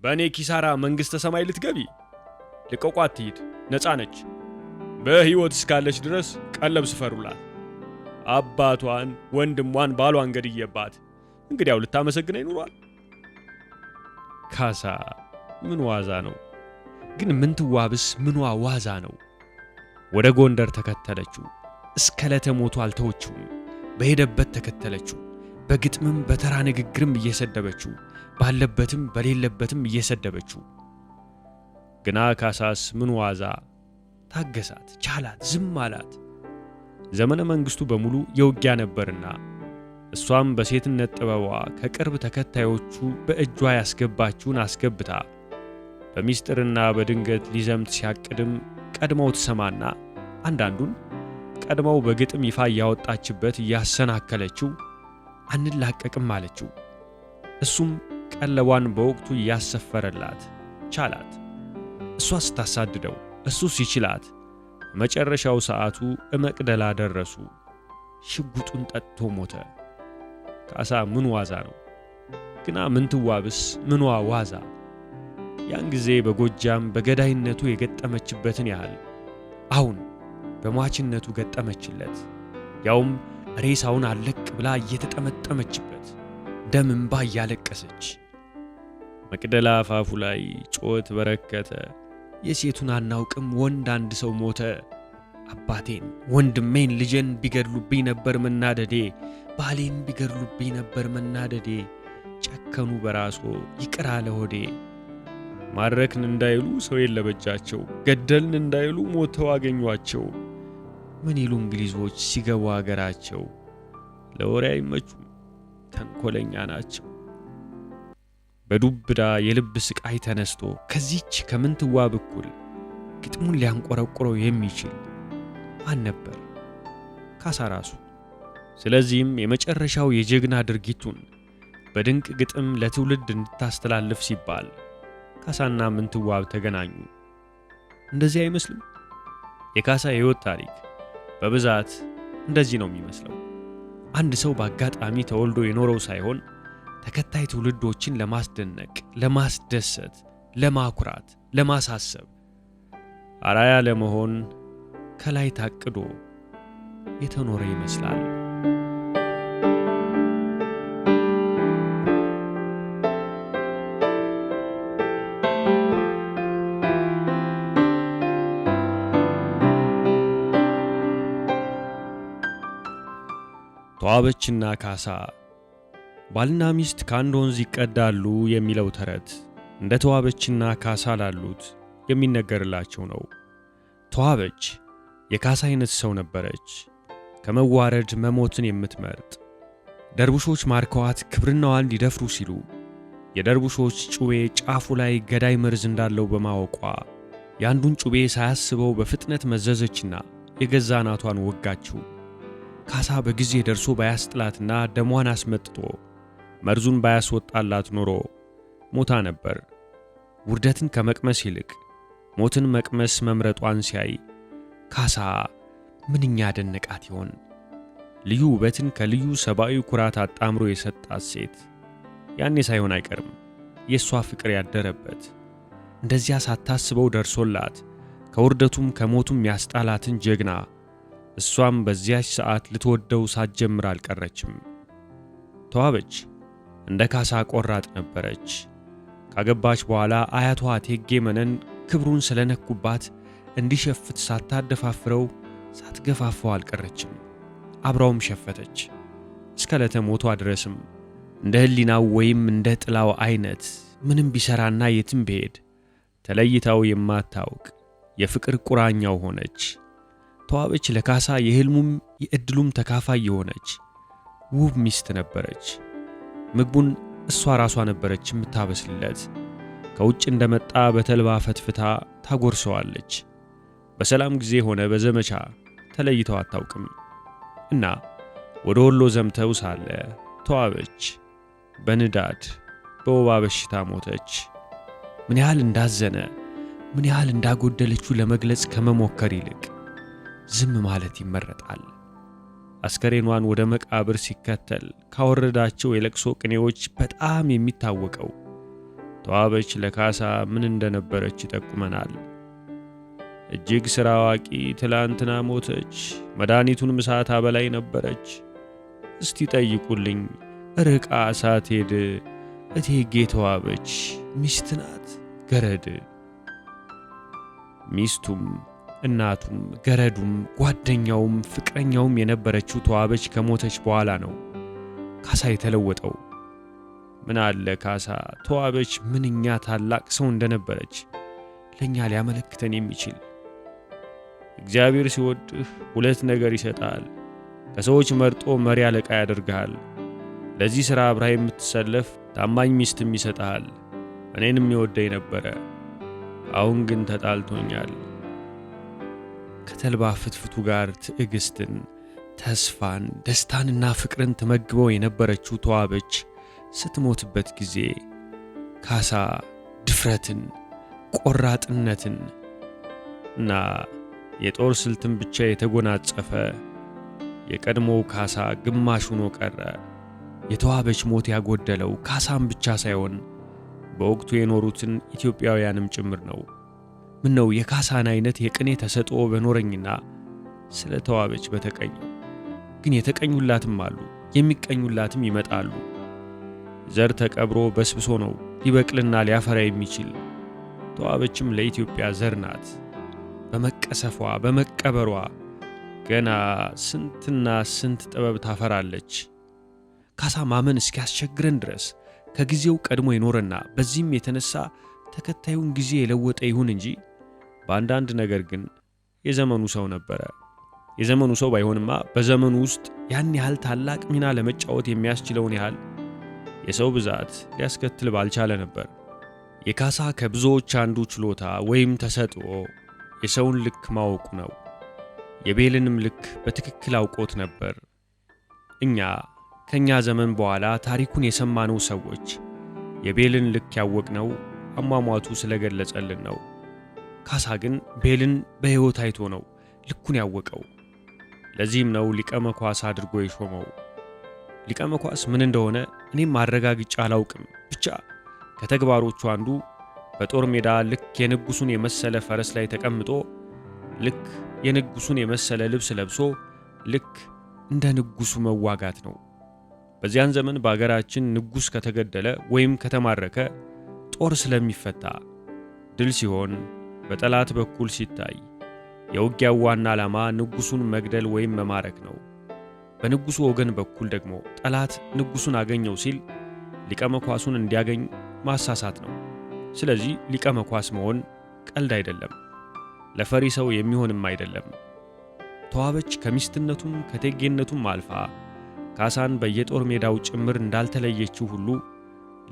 በእኔ ኪሳራ መንግሥተ ሰማይ ልትገቢ? ልቀቋት ትሂድ፣ ነፃ ነች። በሕይወት እስካለች ድረስ ቀለብ ስፈሩላት። አባቷን ወንድሟን ባሏን ገድየባት እንግዲያው ልታመሰግነኝ ኑሯል። ካሳ ምን ዋዛ ነው? ግን ምንትዋብስ ምኗ ዋዛ ነው? ወደ ጎንደር ተከተለችው። እስከ ዕለተ ሞቱ አልተወችውም። በሄደበት ተከተለችው። በግጥምም በተራ ንግግርም እየሰደበችው፣ ባለበትም በሌለበትም እየሰደበችው። ግና ካሳስ ምን ዋዛ? ታገሳት፣ ቻላት፣ ዝም አላት። ዘመነ መንግሥቱ በሙሉ የውጊያ ነበርና እሷም በሴትነት ጥበቧ ከቅርብ ተከታዮቹ በእጇ ያስገባችውን አስገብታ በሚስጥርና በድንገት ሊዘምት ሲያቅድም ቀድመው ትሰማና አንዳንዱን ቀድመው በግጥም ይፋ ያወጣችበት እያሰናከለችው አንላቀቅም አለችው። እሱም ቀለቧን በወቅቱ ያሰፈረላት ቻላት። እሷ ስታሳድደው እሱ ሲችላት መጨረሻው ሰዓቱ መቅደላ ደረሱ። ሽጉጡን ጠጥቶ ሞተ። ካሳ ምን ዋዛ ነው? ግና ምንትዋብስ ምኗ ዋዛ? ያን ጊዜ በጎጃም በገዳይነቱ የገጠመችበትን ያህል አሁን በሟችነቱ ገጠመችለት። ያውም ሬሳውን አለቅ ብላ እየተጠመጠመችበት ደም እንባ እያለቀሰች። መቅደላ አፋፉ ላይ ጮት በረከተ፣ የሴቱን አናውቅም ወንድ አንድ ሰው ሞተ። አባቴን ወንድሜን ልጄን ቢገድሉብኝ ነበር መናደዴ፣ ባሌን ቢገድሉብኝ ነበር መናደዴ። ጨከኑ በራሶ ይቅር አለ ሆዴ። ማረክን እንዳይሉ ሰው የለበጃቸው፣ ገደልን እንዳይሉ ሞተው አገኟቸው። ምን ይሉ እንግሊዞች ሲገቡ አገራቸው፣ ለወሬ አይመቹም ተንኮለኛ ናቸው። በዱብዳ የልብ ስቃይ ተነስቶ ከዚች ከምንትዋብ እኩል ግጥሙን ሊያንቆረቆረው የሚችል ማን ነበር? ካሳ ራሱ። ስለዚህም የመጨረሻው የጀግና ድርጊቱን በድንቅ ግጥም ለትውልድ እንድታስተላልፍ ሲባል ካሳና ምንትዋብ ተገናኙ። እንደዚህ አይመስልም? የካሳ የሕይወት ታሪክ በብዛት እንደዚህ ነው የሚመስለው። አንድ ሰው በአጋጣሚ ተወልዶ የኖረው ሳይሆን ተከታይ ትውልዶችን ለማስደነቅ፣ ለማስደሰት፣ ለማኩራት፣ ለማሳሰብ፣ አራያ ለመሆን ከላይ ታቅዶ የተኖረ ይመስላል። ተዋበችና ካሳ ባልና ሚስት ከአንድ ወንዝ ይቀዳሉ የሚለው ተረት እንደ ተዋበችና ካሳ ላሉት የሚነገርላቸው ነው። ተዋበች የካሳ አይነት ሰው ነበረች። ከመዋረድ መሞትን የምትመርጥ፣ ደርቡሾች ማርከዋት ክብርናዋን ሊደፍሩ ሲሉ የደርቡሾች ጩቤ ጫፉ ላይ ገዳይ መርዝ እንዳለው በማወቋ የአንዱን ጩቤ ሳያስበው በፍጥነት መዘዘችና የገዛ አናቷን ወጋችው። ካሳ በጊዜ ደርሶ ባያስጥላትና ደሟን አስመጥቶ መርዙን ባያስወጣላት ኖሮ ሞታ ነበር። ውርደትን ከመቅመስ ይልቅ ሞትን መቅመስ መምረጧን ሲያይ ካሳ ምንኛ ደነቃት ይሆን? ልዩ ውበትን ከልዩ ሰብአዊ ኩራት አጣምሮ የሰጣት ሴት ያኔ ሳይሆን አይቀርም የሷ ፍቅር ያደረበት። እንደዚያ ሳታስበው ደርሶላት ከውርደቱም ከሞቱም ያስጣላትን ጀግና እሷም በዚያች ሰዓት ልትወደው ሳትጀምር አልቀረችም። ተዋበች እንደ ካሳ ቆራጥ ነበረች። ካገባች በኋላ አያቷ እቴጌ መነን ክብሩን ስለነኩባት እንዲሸፍት ሳታደፋፍረው ሳትገፋፋው አልቀረችም። አብራውም ሸፈተች። እስከ ዕለተ ሞቷ ድረስም እንደ ህሊናው ወይም እንደ ጥላው አይነት ምንም ቢሰራና የትም ቢሄድ ተለይታው የማታውቅ የፍቅር ቁራኛው ሆነች። ተዋበች ለካሳ የህልሙም የእድሉም ተካፋይ የሆነች ውብ ሚስት ነበረች። ምግቡን እሷ ራሷ ነበረች የምታበስልለት። ከውጭ እንደመጣ በተልባ ፈትፍታ ታጎርሰዋለች። በሰላም ጊዜ ሆነ በዘመቻ ተለይተው አታውቅም። እና ወደ ወሎ ዘምተው ሳለ ተዋበች በንዳድ በወባ በሽታ ሞተች። ምን ያህል እንዳዘነ ምን ያህል እንዳጎደለችው ለመግለጽ ከመሞከር ይልቅ ዝም ማለት ይመረጣል። አስከሬኗን ወደ መቃብር ሲከተል ካወረዳቸው የለቅሶ ቅኔዎች በጣም የሚታወቀው ተዋበች ለካሳ ምን እንደነበረች ይጠቁመናል። እጅግ ሥራ አዋቂ ትላንትና ሞተች፣ መድኃኒቱን ምሳት አበላይ ነበረች። እስቲ ጠይቁልኝ ርቃ ሳትሄድ እቴጌ ተዋበች ሚስት ናት ገረድ። ሚስቱም እናቱም ገረዱም ጓደኛውም ፍቅረኛውም የነበረችው ተዋበች ከሞተች በኋላ ነው ካሳ የተለወጠው። ምን አለ ካሳ ተዋበች ምንኛ ታላቅ ሰው እንደነበረች ለኛ ሊያመለክተን የሚችል። እግዚአብሔር ሲወድህ ሁለት ነገር ይሰጣል። ከሰዎች መርጦ መሪ አለቃ ያደርግሃል። ለዚህ ሥራ አብረህ የምትሰለፍ ታማኝ ሚስትም ይሰጣል። እኔንም ይወደኝ ነበረ፣ አሁን ግን ተጣልቶኛል። ከተልባ ፍትፍቱ ጋር ትዕግስትን፣ ተስፋን፣ ደስታንና ፍቅርን ትመግበው የነበረችው ተዋበች ስትሞትበት ጊዜ ካሳ ድፍረትን፣ ቆራጥነትን እና የጦር ስልትን ብቻ የተጎናጸፈ የቀድሞው ካሳ ግማሽ ሆኖ ቀረ። የተዋበች ሞት ያጎደለው ካሳም ብቻ ሳይሆን በወቅቱ የኖሩትን ኢትዮጵያውያንም ጭምር ነው። ምን ነው የካሳን አይነት የቅኔ ተሰጥኦ በኖረኝና ስለ ተዋበች በተቀኘው። ግን የተቀኙላትም አሉ፣ የሚቀኙላትም ይመጣሉ። ዘር ተቀብሮ በስብሶ ነው ሊበቅልና ሊያፈራ የሚችል። ተዋበችም ለኢትዮጵያ ዘር ናት። በመቀሰፏ በመቀበሯ ገና ስንትና ስንት ጥበብ ታፈራለች። ካሳ ማመን እስኪያስቸግረን ድረስ ከጊዜው ቀድሞ የኖረና በዚህም የተነሳ ተከታዩን ጊዜ የለወጠ ይሁን እንጂ በአንዳንድ ነገር ግን የዘመኑ ሰው ነበረ። የዘመኑ ሰው ባይሆንማ በዘመኑ ውስጥ ያን ያህል ታላቅ ሚና ለመጫወት የሚያስችለውን ያህል የሰው ብዛት ሊያስከትል ባልቻለ ነበር። የካሳ ከብዙዎች አንዱ ችሎታ ወይም ተሰጥኦ የሰውን ልክ ማወቁ ነው። የቤልንም ልክ በትክክል አውቆት ነበር። ከኛ ዘመን በኋላ ታሪኩን የሰማነው ሰዎች የቤልን ልክ ያወቅነው አሟሟቱ ስለገለጸልን ነው። ካሳ ግን ቤልን በሕይወት አይቶ ነው ልኩን ያወቀው። ለዚህም ነው ሊቀ መኳስ አድርጎ የሾመው። ሊቀ መኳስ ምን እንደሆነ እኔም አረጋግጬ አላውቅም። ብቻ ከተግባሮቹ አንዱ በጦር ሜዳ ልክ የንጉሱን የመሰለ ፈረስ ላይ ተቀምጦ ልክ የንጉሱን የመሰለ ልብስ ለብሶ ልክ እንደ ንጉሱ መዋጋት ነው። በዚያን ዘመን በአገራችን ንጉስ ከተገደለ ወይም ከተማረከ ጦር ስለሚፈታ ድል ሲሆን በጠላት በኩል ሲታይ የውጊያው ዋና ዓላማ ንጉሱን መግደል ወይም መማረክ ነው። በንጉሱ ወገን በኩል ደግሞ ጠላት ንጉሱን አገኘው ሲል ሊቀ መኳሱን እንዲያገኝ ማሳሳት ነው። ስለዚህ ሊቀ መኳስ መሆን ቀልድ አይደለም፣ ለፈሪ ሰው የሚሆንም አይደለም። ተዋበች ከሚስትነቱም ከቴጌነቱም አልፋ ካሳን በየጦር ሜዳው ጭምር እንዳልተለየችው ሁሉ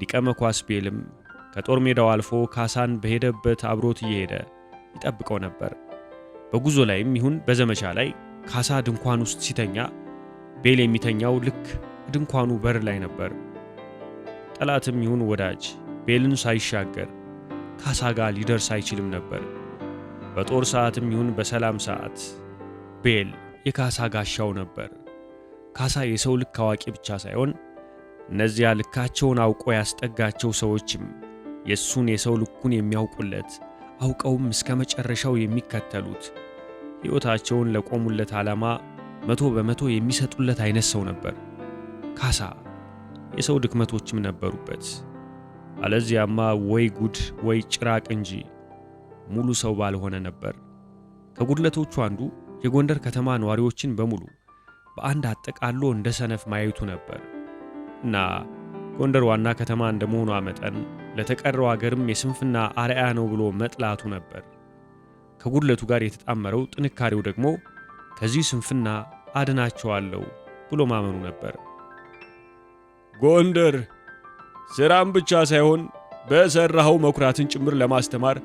ሊቀ መኳስ ቤልም ከጦር ሜዳው አልፎ ካሳን በሄደበት አብሮት እየሄደ ይጠብቀው ነበር። በጉዞ ላይም ይሁን በዘመቻ ላይ ካሳ ድንኳን ውስጥ ሲተኛ ቤል የሚተኛው ልክ ድንኳኑ በር ላይ ነበር። ጠላትም ይሁን ወዳጅ ቤልን ሳይሻገር ካሳ ጋር ሊደርስ አይችልም ነበር። በጦር ሰዓትም ይሁን በሰላም ሰዓት ቤል የካሳ ጋሻው ነበር። ካሳ የሰው ልክ አዋቂ ብቻ ሳይሆን እነዚያ ልካቸውን አውቆ ያስጠጋቸው ሰዎችም የሱን የሰው ልኩን የሚያውቁለት አውቀውም እስከ መጨረሻው የሚከተሉት ሕይወታቸውን ለቆሙለት ዓላማ 100% የሚሰጡለት አይነት ሰው ነበር። ካሳ የሰው ድክመቶችም ነበሩበት። አለዚያማ ወይ ጉድ ወይ ጭራቅ እንጂ ሙሉ ሰው ባልሆነ ነበር። ከጉድለቶቹ አንዱ የጎንደር ከተማ ነዋሪዎችን በሙሉ በአንድ አጠቃሎ እንደ ሰነፍ ማየቱ ነበር እና ጎንደር ዋና ከተማ እንደመሆኗ መጠን ለተቀረው አገርም የስንፍና አርአያ ነው ብሎ መጥላቱ ነበር። ከጉድለቱ ጋር የተጣመረው ጥንካሬው ደግሞ ከዚህ ስንፍና አድናቸዋለሁ ብሎ ማመኑ ነበር። ጎንደር ስራም ብቻ ሳይሆን በሰራኸው መኩራትን ጭምር ለማስተማር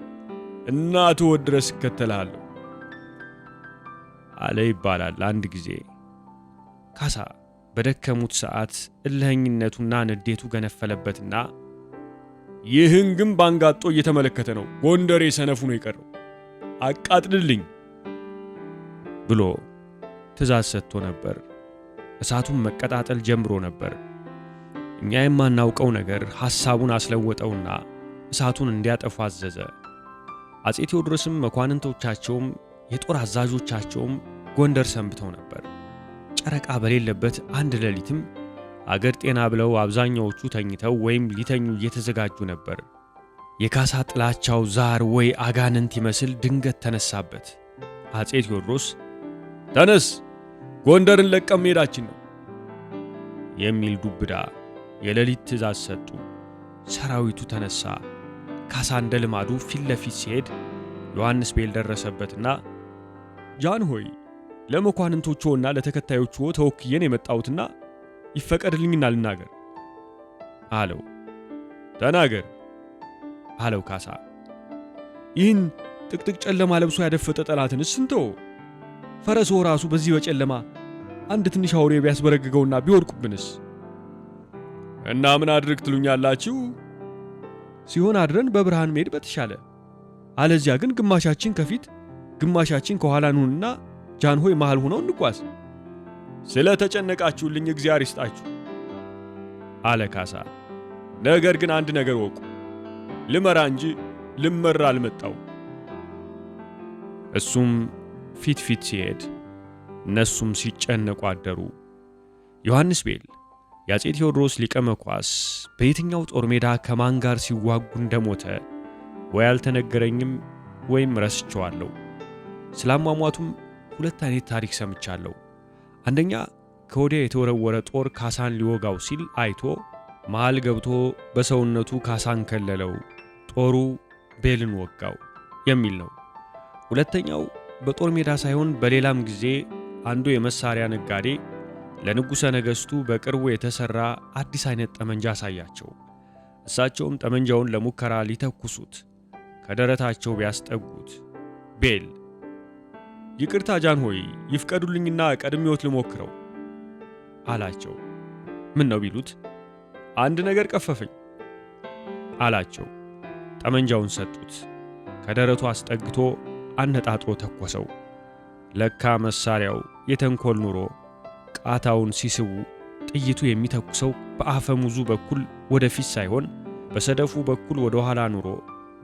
እናቱ ወድረስ እከተልሃለሁ አለ ይባላል አንድ ጊዜ። ካሳ በደከሙት ሰዓት እልህኝነቱና ንዴቱ ገነፈለበትና ይህን ግን ባንጋጦ እየተመለከተ ነው ጎንደሬ ሰነፉ ነው የቀረው አቃጥልልኝ ብሎ ትእዛዝ ሰጥቶ ነበር። እሳቱን መቀጣጠል ጀምሮ ነበር። እኛ የማናውቀው ነገር ሐሳቡን አስለወጠውና እሳቱን እንዲያጠፉ አዘዘ። አፄ ቴዎድሮስም መኳንንቶቻቸውም የጦር አዛዦቻቸውም ጎንደር ሰንብተው ነበር። ጨረቃ በሌለበት አንድ ሌሊትም አገር ጤና ብለው አብዛኛዎቹ ተኝተው ወይም ሊተኙ እየተዘጋጁ ነበር። የካሳ ጥላቻው ዛር ወይ አጋንንት ይመስል ድንገት ተነሳበት። አፄ ቴዎድሮስ ተነስ፣ ጎንደርን ለቀም መሄዳችን ነው የሚል ዱብዳ የሌሊት ትእዛዝ ሰጡ። ሰራዊቱ ተነሳ። ካሳ እንደ ልማዱ ፊት ለፊት ሲሄድ ዮሐንስ ቤል ደረሰበትና ጃን ሆይ ለመኳንንቶቹና ለተከታዮቹ ተወክየን የመጣሁትና ይፈቀድልኝና ልናገር አለው። ተናገር አለው ካሳ። ይህን ጥቅጥቅ ጨለማ ለብሶ ያደፈጠ ጠላትን ስንተው ፈረሶ ራሱ በዚህ በጨለማ አንድ ትንሽ አውሬ ቢያስበረግገውና ቢወድቁብንስ? እና ምን አድርግ ትሉኛላችሁ? ሲሆን አድረን በብርሃን መሄድ በተሻለ፣ አለዚያ ግን ግማሻችን ከፊት ግማሻችን ከኋላ እንሁንና ጃንሆይ መሃል ሆነው እንጓዝ። ስለ ተጨነቃችሁልኝ እግዚአብሔር ይስጣችሁ አለ ካሳ። ነገር ግን አንድ ነገር ወቁ፣ ልመራ እንጂ ልመራ አልመጣው። እሱም ፊት ሲሄድ እነሱም ሲጨነቁ አደሩ። ዮሐንስ ቤል የአፄ ቴዎድሮስ ሊቀ መኳስ በየትኛው ጦር ሜዳ ከማን ጋር ሲዋጉ እንደሞተ ወይ አልተነገረኝም ወይም ረስቸዋለሁ። ስላሟሟቱም ሁለት አይነት ታሪክ ሰምቻለሁ። አንደኛ ከወዲያ የተወረወረ ጦር ካሳን ሊወጋው ሲል አይቶ መሃል ገብቶ በሰውነቱ ካሳን ከለለው፣ ጦሩ ቤልን ወጋው የሚል ነው። ሁለተኛው በጦር ሜዳ ሳይሆን በሌላም ጊዜ አንዱ የመሳሪያ ነጋዴ ለንጉሠ ነገሥቱ በቅርቡ የተሰራ አዲስ አይነት ጠመንጃ አሳያቸው። እሳቸውም ጠመንጃውን ለሙከራ ሊተኩሱት ከደረታቸው ቢያስጠጉት ቤል ይቅርታ ጃንሆይ ይፍቀዱልኝና ቀድሜዎት ልሞክረው አላቸው። ምን ነው ቢሉት አንድ ነገር ቀፈፈኝ አላቸው። ጠመንጃውን ሰጡት። ከደረቱ አስጠግቶ አነጣጥሮ ተኮሰው። ለካ መሳሪያው የተንኮል ኑሮ ቃታውን ሲስቡ ጥይቱ የሚተኩሰው በአፈሙዙ በኩል ወደፊት ሳይሆን በሰደፉ በኩል ወደ ኋላ ኑሮ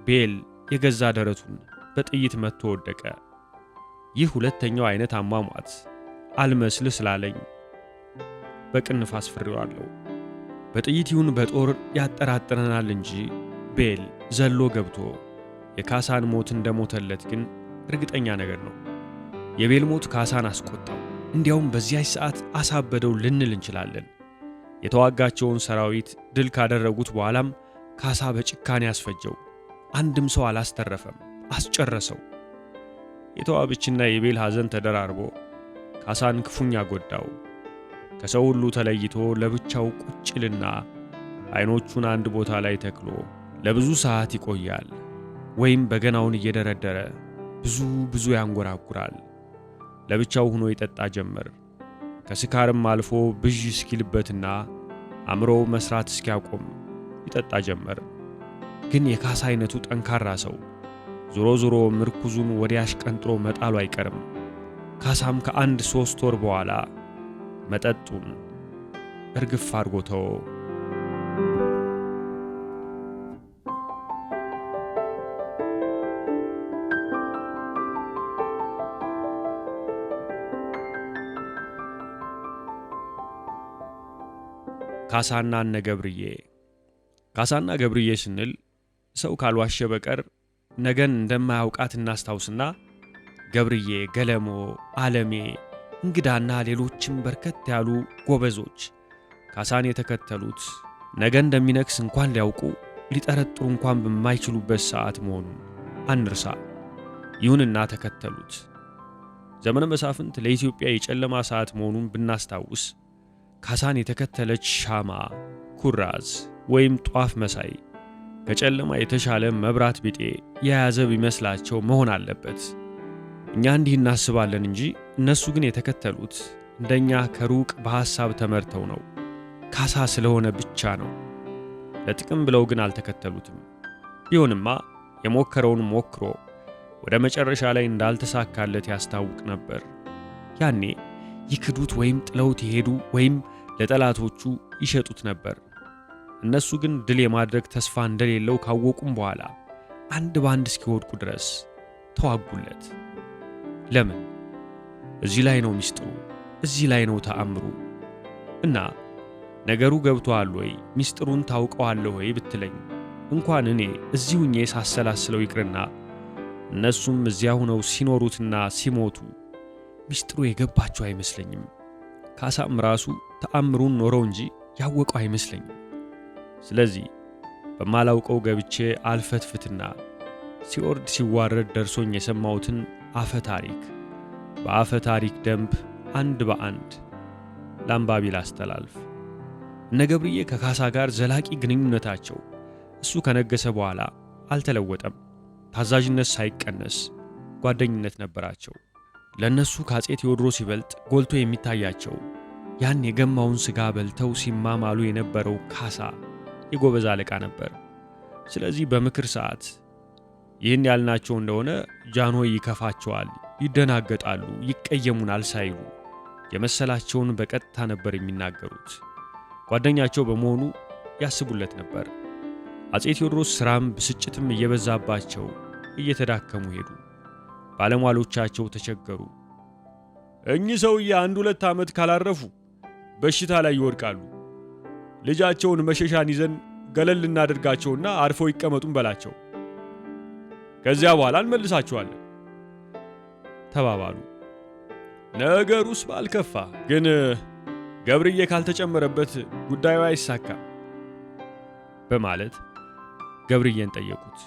ቤል የገዛ ደረቱን በጥይት መትቶ ወደቀ። ይህ ሁለተኛው አይነት አሟሟት አልመስል ስላለኝ በቅንፍ አስፈሪዋለሁ። በጥይት ይሁን በጦር ያጠራጥረናል እንጂ ቤል ዘሎ ገብቶ የካሳን ሞት እንደሞተለት ግን እርግጠኛ ነገር ነው። የቤል ሞት ካሳን አስቆጣው። እንዲያውም በዚያች ሰዓት አሳበደው ልንል እንችላለን። የተዋጋቸውን ሰራዊት ድል ካደረጉት በኋላም ካሳ በጭካኔ ያስፈጀው። አንድም ሰው አላስተረፈም፣ አስጨረሰው። የተዋብችና የቤል ሐዘን ተደራርቦ ካሳን ክፉኛ ጎዳው። ከሰው ሁሉ ተለይቶ ለብቻው ቁጭልና አይኖቹን አንድ ቦታ ላይ ተክሎ ለብዙ ሰዓት ይቆያል። ወይም በገናውን እየደረደረ ብዙ ያንጎራጉራል። ለብቻው ሆኖ ይጠጣ ጀመር። ከስካርም አልፎ ብዥ እስኪልበትና አእምሮው መስራት እስኪያቆም ይጠጣ ጀመር። ግን የካሳ አይነቱ ጠንካራ ሰው ዞሮ ምርኩዙን ወዲያሽ ቀንጥሮ መጣሉ አይቀርም። ካሳም ከአንድ 3 ወር በኋላ መጠጡን እርግፍ አድርጎ ተወው። ካሳና እነ ገብርዬ። ካሳና ገብርዬ ስንል ሰው ካልዋሸ በቀር ነገን እንደማያውቃት እናስታውስና ገብርዬ፣ ገለሞ፣ ዓለሜ፣ እንግዳና ሌሎችም በርከት ያሉ ጎበዞች ካሳን የተከተሉት ነገ እንደሚነክስ እንኳን ሊያውቁ ሊጠረጥሩ እንኳን በማይችሉበት ሰዓት መሆኑን አንርሳ። ይሁንና ተከተሉት። ዘመነ መሳፍንት ለኢትዮጵያ የጨለማ ሰዓት መሆኑን ብናስታውስ ካሳን የተከተለች ሻማ፣ ኩራዝ ወይም ጧፍ መሳይ ከጨለማ የተሻለ መብራት ቢጤ የያዘ ቢመስላቸው መሆን አለበት። እኛ እንዲህ እናስባለን እንጂ እነሱ ግን የተከተሉት እንደኛ ከሩቅ በሐሳብ ተመርተው ነው። ካሳ ስለሆነ ብቻ ነው። ለጥቅም ብለው ግን አልተከተሉትም። ቢሆንማ የሞከረውን ሞክሮ ወደ መጨረሻ ላይ እንዳልተሳካለት ያስታውቅ ነበር። ያኔ ይክዱት ወይም ጥለውት ይሄዱ ወይም ለጠላቶቹ ይሸጡት ነበር። እነሱ ግን ድል የማድረግ ተስፋ እንደሌለው ካወቁም በኋላ አንድ ባንድ እስኪወድቁ ድረስ ተዋጉለት። ለምን? እዚህ ላይ ነው ሚስጥሩ፣ እዚህ ላይ ነው ተአምሩ። እና ነገሩ ገብቶሃል ወይ ሚስጥሩን ታውቀዋለህ ወይ ብትለኝ እንኳን እኔ እዚህ ሁኜ ሳሰላስለው ይቅርና እነሱም እዚያ ሆነው ሲኖሩትና ሲሞቱ ሚስጥሩ የገባቸው አይመስለኝም። ካሳም ራሱ ተአምሩን ኖረው እንጂ ያወቀው አይመስለኝም። ስለዚህ በማላውቀው ገብቼ አልፈትፍትና ሲወርድ ሲዋረድ ደርሶኝ የሰማሁትን አፈ ታሪክ በአፈ ታሪክ ደንብ አንድ በአንድ ለአንባቢ ላስተላልፍ። እነ ገብርዬ ከካሳ ጋር ዘላቂ ግንኙነታቸው እሱ ከነገሰ በኋላ አልተለወጠም። ታዛዥነት ሳይቀነስ ጓደኝነት ነበራቸው። ለነሱ ከአፄ ቴዎድሮስ ይበልጥ ጎልቶ የሚታያቸው ያን የገማውን ሥጋ በልተው ሲማማሉ የነበረው ካሳ የጎበዝ አለቃ ነበር። ስለዚህ በምክር ሰዓት ይህን ያልናቸው እንደሆነ ጃንሆይ ይከፋቸዋል፣ ይደናገጣሉ፣ ይቀየሙናል ሳይሉ የመሰላቸውን በቀጥታ ነበር የሚናገሩት። ጓደኛቸው በመሆኑ ያስቡለት ነበር። አፄ ቴዎድሮስ ሥራም ብስጭትም እየበዛባቸው እየተዳከሙ ሄዱ። ባለሟሎቻቸው ተቸገሩ። እኚህ ሰውዬ 1-2 ዓመት ካላረፉ በሽታ ላይ ይወድቃሉ። ልጃቸውን መሸሻን ይዘን ገለል እናደርጋቸውና አርፈው ይቀመጡን በላቸው፣ ከዚያ በኋላ እንመልሳቸዋለን ተባባሉ። ነገሩስ ባልከፋ፣ ግን ገብርዬ ካልተጨመረበት ጉዳዩ አይሳካም በማለት ገብርዬን ጠየቁት።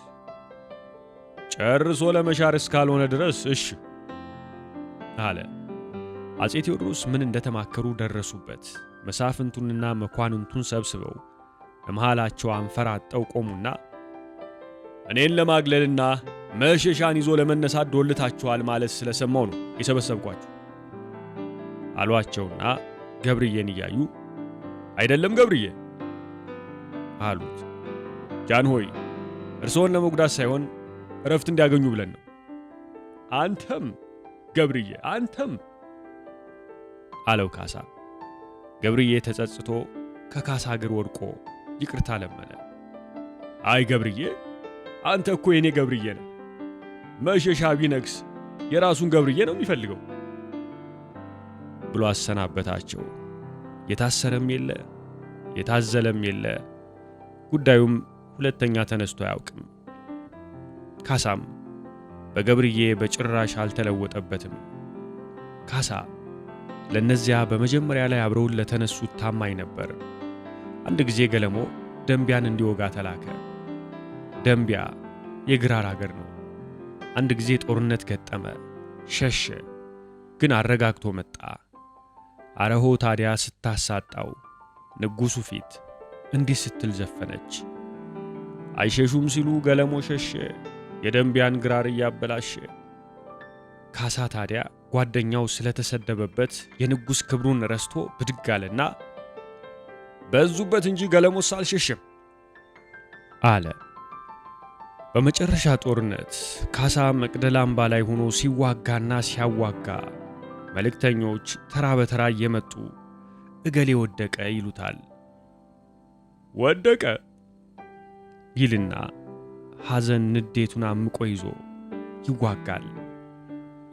ጨርሶ ለመሻር እስካልሆነ ድረስ እሺ አለ። አፄ ቴዎድሮስ ምን እንደተማከሩ ደረሱበት። መሳፍንቱንና መኳንንቱን ሰብስበው በመሃላቸው አንፈራጠው ቆሙና እኔን ለማግለልና መሸሻን ይዞ ለመነሳት ዶልታችኋል ማለት ስለሰማው ነው የሰበሰብኳችሁ አሏቸውና ገብርዬን እያዩ አይደለም ገብርዬ አሉት። ጃንሆይ እርስዎን ለመጉዳት ሳይሆን እረፍት እንዲያገኙ ብለን ነው። አንተም ገብርዬ አንተም አለው ካሳ። ገብርዬ ተጸጽቶ ከካሳ እግር ወድቆ ይቅርታ ለመነ። አይ ገብርዬ፣ አንተ እኮ የኔ ገብርዬ ነህ። መሸሻ ቢነግስ የራሱን ገብርዬ ነው የሚፈልገው ብሎ አሰናበታቸው። የታሰረም የለ የታዘለም የለ። ጉዳዩም ሁለተኛ ተነስቶ አያውቅም። ካሳም በገብርዬ በጭራሽ አልተለወጠበትም። ካሳ ለነዚያ በመጀመሪያ ላይ አብረውን ለተነሱት ታማኝ ነበር። አንድ ጊዜ ገለሞ ደንቢያን እንዲወጋ ተላከ። ደንቢያ የግራር አገር ነው። አንድ ጊዜ ጦርነት ገጠመ፣ ሸሸ። ግን አረጋግቶ መጣ። አረሆ ታዲያ ስታሳጣው ንጉሡ ፊት እንዲህ ስትል ዘፈነች። አይሸሹም ሲሉ ገለሞ ሸሸ፣ የደንቢያን ግራር እያበላሸ። ካሳ ታዲያ ጓደኛው ስለተሰደበበት የንጉሥ ክብሩን ረስቶ ብድግ አለና በዙበት እንጂ ገለሞስ አልሸሽም አለ። በመጨረሻ ጦርነት ካሳ መቅደላ አምባ ላይ ሆኖ ሲዋጋና ሲያዋጋ መልእክተኞች ተራ በተራ እየመጡ እገሌ ወደቀ ይሉታል። ወደቀ ይልና ሐዘን ንዴቱን አምቆ ይዞ ይዋጋል።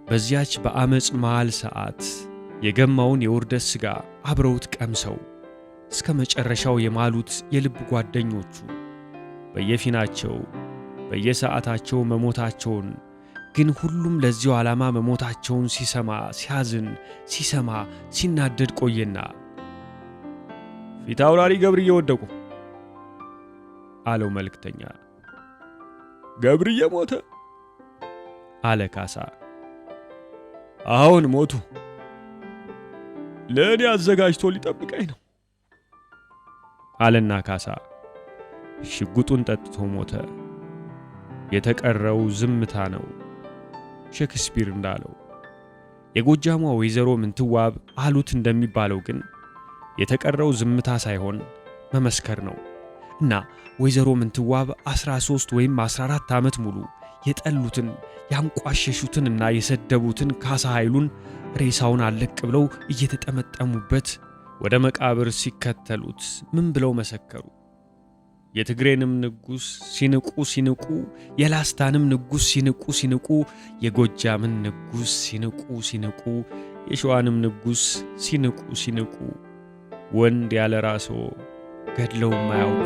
በዚያች በአመጽ መሃል ሰዓት የገማውን የውርደት ሥጋ አብረውት ቀምሰው እስከ መጨረሻው የማሉት የልብ ጓደኞቹ በየፊናቸው በየሰዓታቸው መሞታቸውን ግን ሁሉም ለዚያው ዓላማ መሞታቸውን ሲሰማ ሲያዝን ሲሰማ ሲናደድ ቆየና ፊት አውራሪ ገብርዬ ወደቁ አለው መልእክተኛ። ገብርዬ ሞተ አለ ካሳ። አሁን ሞቱ፣ ለእኔ አዘጋጅቶ ሊጠብቀኝ ነው አለና ካሳ ሽጉጡን ጠጥቶ ሞተ። የተቀረው ዝምታ ነው። ሼክስፒር እንዳለው የጎጃሟ ወይዘሮ ምንትዋብ አሉት እንደሚባለው ግን የተቀረው ዝምታ ሳይሆን መመስከር ነው። እና ወይዘሮ ምንትዋብ 13 ወይም 14 ዓመት ሙሉ የጠሉትን ያንቋሸሹትንና የሰደቡትን ካሳ ኃይሉን ሬሳውን አለቅ ብለው እየተጠመጠሙበት ወደ መቃብር ሲከተሉት ምን ብለው መሰከሩ? የትግሬንም ንጉሥ ሲንቁ የላስታንም ንጉሥ ሲንቁ የጎጃምን ንጉሥ ሲንቁ የሸዋንም ንጉሥ ሲንቁ ወንድ ያለ ራስዎ ገድለው ማያውቁ